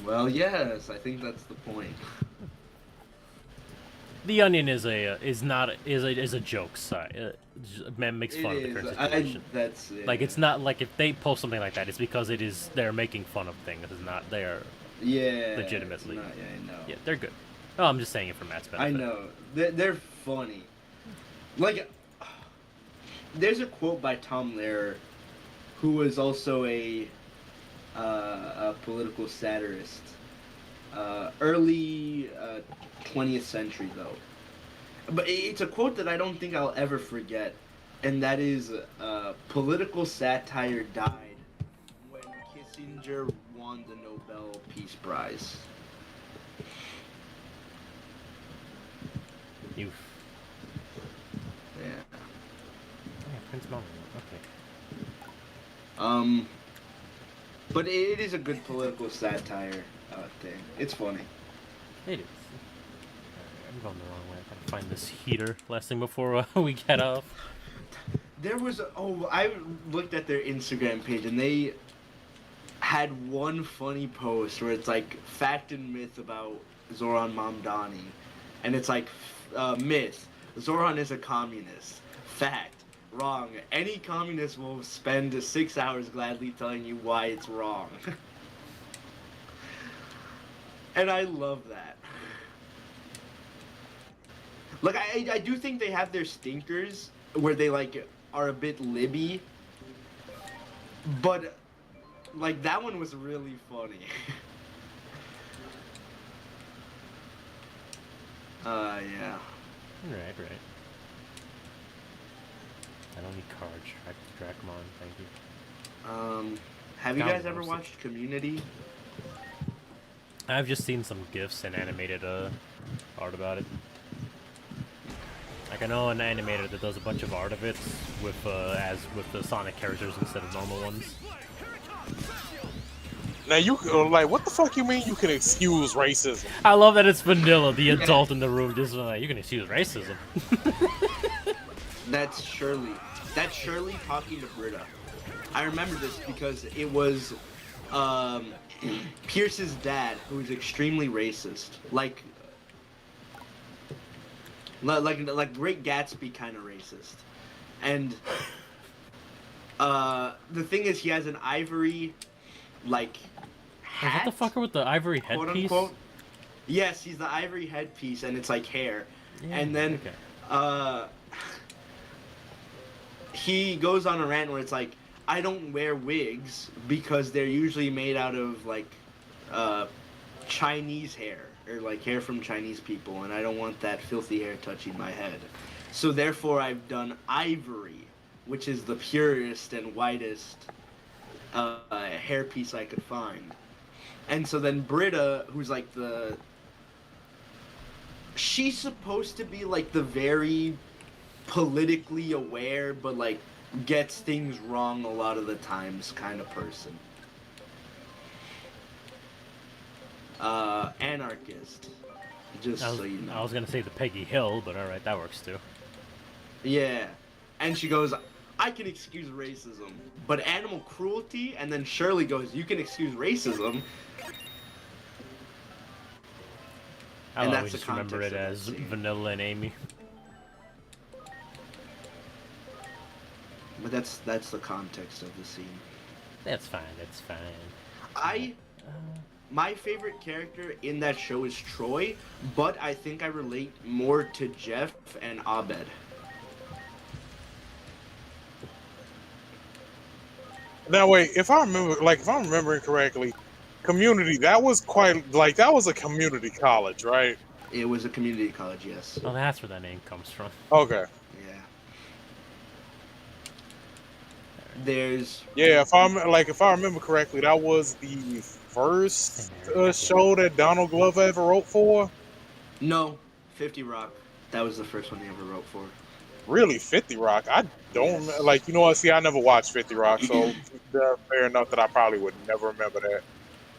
Well, yes, I think that's the point. The Onion is a joke site. Makes fun of the current situation. Like it's not like if they post something like that, it's because they're making fun of things. It's not they're legitimately. I know. Yeah, they're good. Oh, I'm just saying it for Matt's benefit. I know they're funny. Like, there's a quote by Tom Lehrer, who was also a political satirist. Early 20th century, though. But it's a quote that I don't think I'll ever forget, and that is, political satire died when Kissinger won the Nobel Peace Prize. Yeah. Yeah, Prince Mountain. Okay. But it is a good political satire thing. It's funny. It is. I'm going the wrong way. I gotta find this heater last thing before we get off. There was I looked at their Instagram page and they had one funny post where it's like fact and myth about Zoran Mamdani, and it's like myth. Zoran is a communist. Fact. Wrong. Any communist will spend 6 hours gladly telling you why it's wrong. And I love that. Like, I do think they have their stinkers where they, like, are a bit libby. But, like, that one was really funny. Yeah. Right. I don't need cards. Dracmon, thank you. Have you guys ever watched Community? I've just seen some GIFs and animated art about it. Like I know an animator that does a bunch of art of it with the Sonic characters instead of normal ones. Now you like, what the fuck you mean you can excuse racism? I love that it's Vanilla, the adult in the room, just like, you can excuse racism. That's Shirley. That's Shirley talking to Britta. I remember this because it was Pierce's dad, who is extremely racist, like Great Gatsby kind of racist, and the thing is, he has an ivory hat. Is that the fucker with the ivory headpiece? Quote, unquote. Yes, he's the ivory headpiece, and it's like hair, and then he goes on a rant where it's like, I don't wear wigs because they're usually made out of like Chinese hair or like hair from Chinese people, and I don't want that filthy hair touching my head. So therefore, I've done ivory, which is the purest and whitest hairpiece I could find. And so then Britta, who's like she's supposed to be like the very politically aware, but like gets things wrong a lot of the times kind of person. Anarchist. Just so you know. I was gonna say the Peggy Hill, but alright, that works too. Yeah. And she goes, I can excuse racism, but animal cruelty? And then Shirley goes, you can excuse racism? I'll And always that's the just remember it context of as that scene. Vanilla and Amy. But that's the context of the scene. That's fine, that's fine. My favorite character in that show is Troy, but I think I relate more to Jeff and Abed. Now wait, if I'm remembering correctly, Community, that was a community college, right? It was a community college, yes. Oh, that's where that name comes from. Okay. Yeah. There's if I remember correctly, that was the first show that Donald Glover ever wrote for. No, 50 Rock. That was the first one he ever wrote for. Really, 50 Rock? I don't you know what? See, I never watched 50 Rock, so fair enough that I probably would never remember that.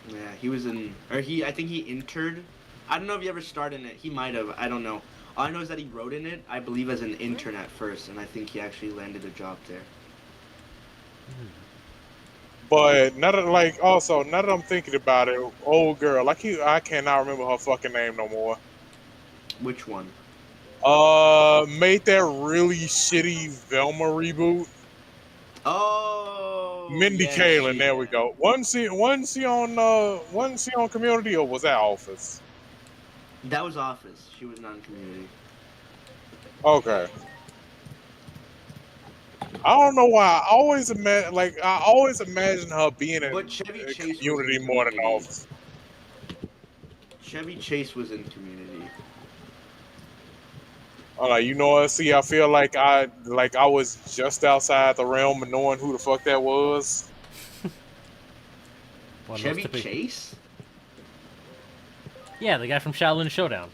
Yeah, he was I think he interned. I don't know if he ever starred in it. He might have. I don't know. All I know is that he wrote in it, I believe, as an intern at first, and I think he actually landed a job there. But now that I'm thinking about it, old girl, I cannot remember her fucking name no more. Which one? Made that really shitty Velma reboot. Oh, Mindy Kaling, there we go. Wasn't she on Community, or was that Office? That was Office. She was not in Community. Okay. I don't know why. I always imagine her being in Community more than Office. Chevy Chase was in Community. You know what? See, I feel like I was just outside the realm of knowing who the fuck that was. Chevy Chase? Yeah, the guy from Shaolin Showdown.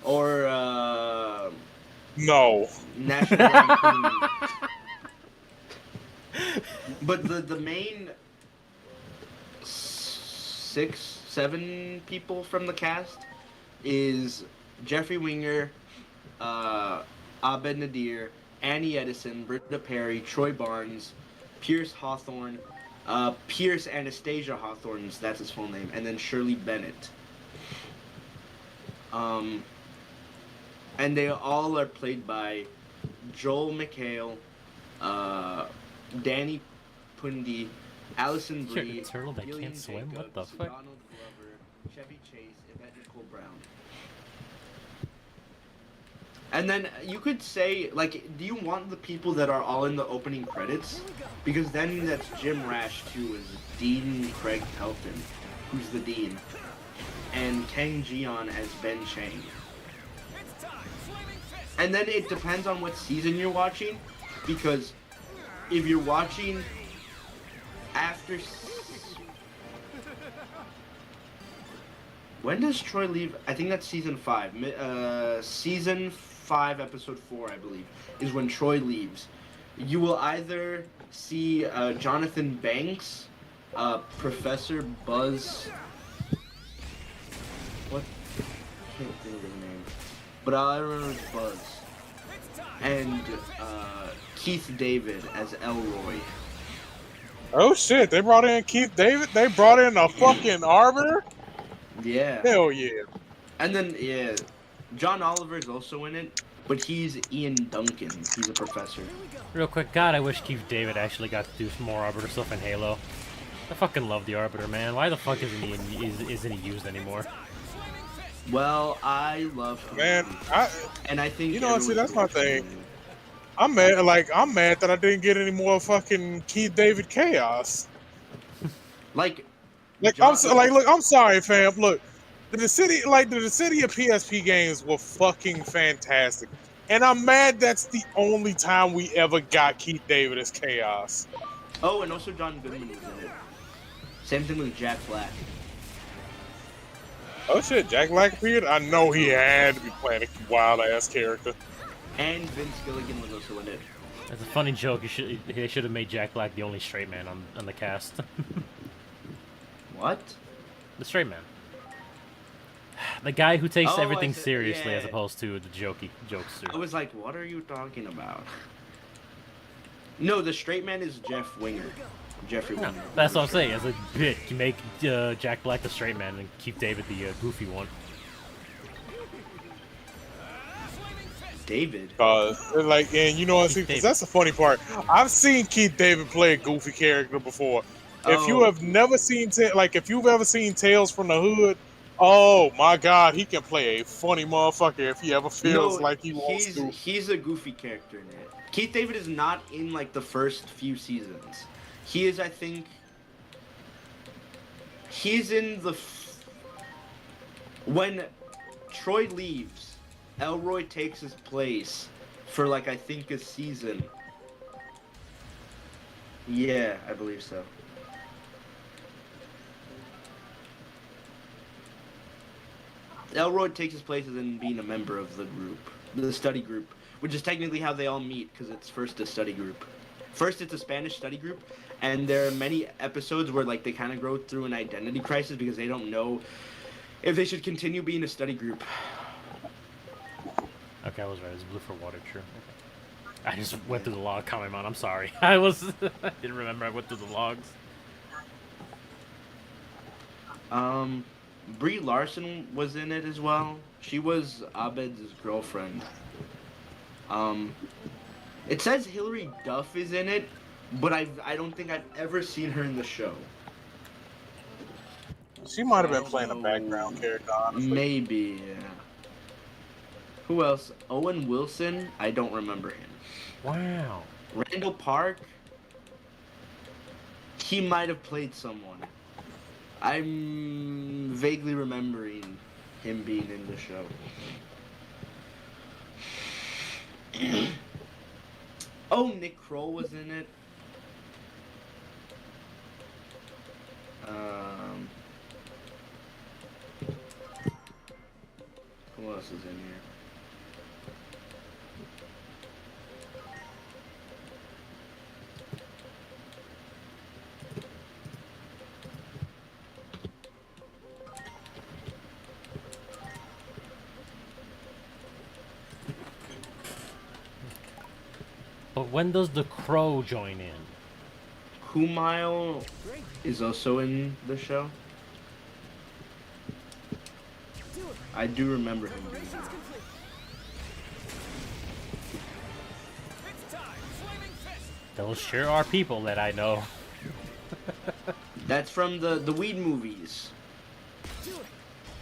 Or no. National Lampoon. But the main 6, 7 people from the cast is Jeffrey Winger, Abed Nadir, Annie Edison, Britta Perry, Troy Barnes, Pierce Hawthorne, Pierce Anastasia Hawthorne, that's his full name, and then Shirley Bennett. And they all are played by Joel McHale, Danny Pundy, Allison Brie, You're a turtle that Gillian can't swim? What Jacobs, the fuck? Donald Glover, Chevy Chase, Yvette Nicole Brown. And then you could say, do you want the people that are all in the opening credits? Because then that's Jim Rash too, as Dean Craig Pelton, who's the Dean, and Kang Jeon as Ben Chang. And then it depends on what season you're watching, because if you're watching after... When does Troy leave? I think that's season 5. Season 5, episode 4, I believe, is when Troy leaves. You will either see Jonathan Banks, Professor Buzz... What? I can't think of his name. But I remember it's Buzz. And Keith David as Elroy. Oh shit, they brought in Keith David? They brought in a fucking Arbiter? Yeah. Hell yeah. And then, yeah, John Oliver's also in it, but he's Ian Duncan. He's a professor. Real quick, God, I wish Keith David actually got to do some more Arbiter stuff in Halo. I fucking love the Arbiter, man. Why the fuck isn't he used anymore? Well, I love him. Man, and I think see, that's my thing. I'm mad. Like I'm mad that I didn't get any more fucking Keith David chaos. Like, Like John. look, I'm sorry, fam. Look, the city of PSP games were fucking fantastic, and I'm mad that's the only time we ever got Keith David as chaos. Oh, and also John Goodman was in it. Same thing with Jack Black. Oh shit, Jack Black appeared. I know he had to be playing a wild ass character. And Vince Gilligan was also in it. It's a funny joke. They should have made Jack Black the only straight man on the cast. What? The straight man. The guy who takes Oh, everything I see. seriously Yeah. as opposed to the jokester. I was like, what are you talking about? No, the straight man is Jeff Winger. Jeffrey No, Winger. that's what I'm saying. As a bit, you make Jack Black the straight man and keep David the goofy one. David. Like, and you know what? See, because that's the funny part. I've seen Keith David play a goofy character before. If you have never seen, if you've ever seen Tales from the Hood, oh my God, he can play a funny motherfucker if he ever feels like he wants to. He's a goofy character in it. Keith David is not in like the first few seasons. He is, I think. He's in the. When Troy leaves, Elroy takes his place for like I think a season. Yeah, I believe so. Elroy takes his place as in being a member of the group, the study group, which is technically how they all meet because it's first a study group. First, it's a Spanish study group, and there are many episodes where like they kind of go through an identity crisis because they don't know if they should continue being a study group. Okay, I was right. It's blue for water, true. Okay. I just went through the log comment, man. I'm sorry. I didn't remember I went through the logs. Brie Larson was in it as well. She was Abed's girlfriend. It says Hilary Duff is in it, but I don't think I've ever seen her in the show. She might have been playing a background character, honestly. Maybe, yeah. Who else? Owen Wilson? I don't remember him. Wow. Randall Park? He might have played someone. I'm vaguely remembering him being in the show. Oh, Nick Kroll was in it. Who else is in here? But when does the Crow join in? Kumail is also in the show. I do remember him being there. Those sure are people that I know. That's from the Weed movies.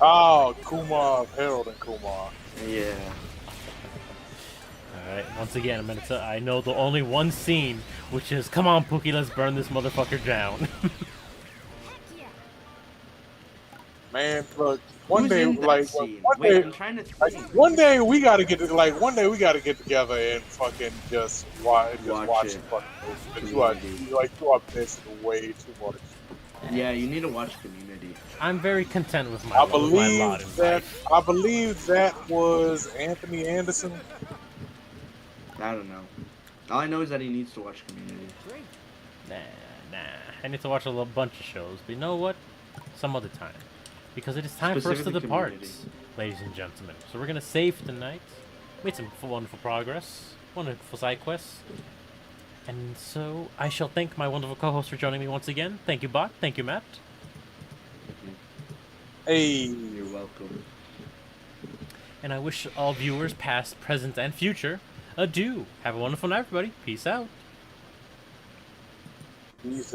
Oh, Kumar, Harold and Kumar. Yeah. Alright, once again, I'm gonna tell. I know the only one scene, which is, come on, Pookie, let's burn this motherfucker down. Man, look, one day, in that like, scene? one Wait, day, I'm trying to like, think. one day we gotta get, like, one day we gotta get together and fucking just watch Watch the it. fucking movie. 'Cause you are missing way too much. Yeah, you need to watch Community. I'm very content with my, I with my lot believe in that. life. I believe that was Anthony Anderson. I don't know. All I know is that he needs to watch Community. Nah. I need to watch a bunch of shows, but you know what? Some other time. Because it is time for us to Specifically depart, Community. ladies and gentlemen. So we're gonna save for tonight. Made some wonderful progress. Wonderful side quests. And so, I shall thank my wonderful co-host for joining me once again. Thank you, Bot. Thank you, Matt. Hey. You're welcome. And I wish all viewers, past, present, and future, adieu. Have a wonderful night, everybody. Peace out. Peace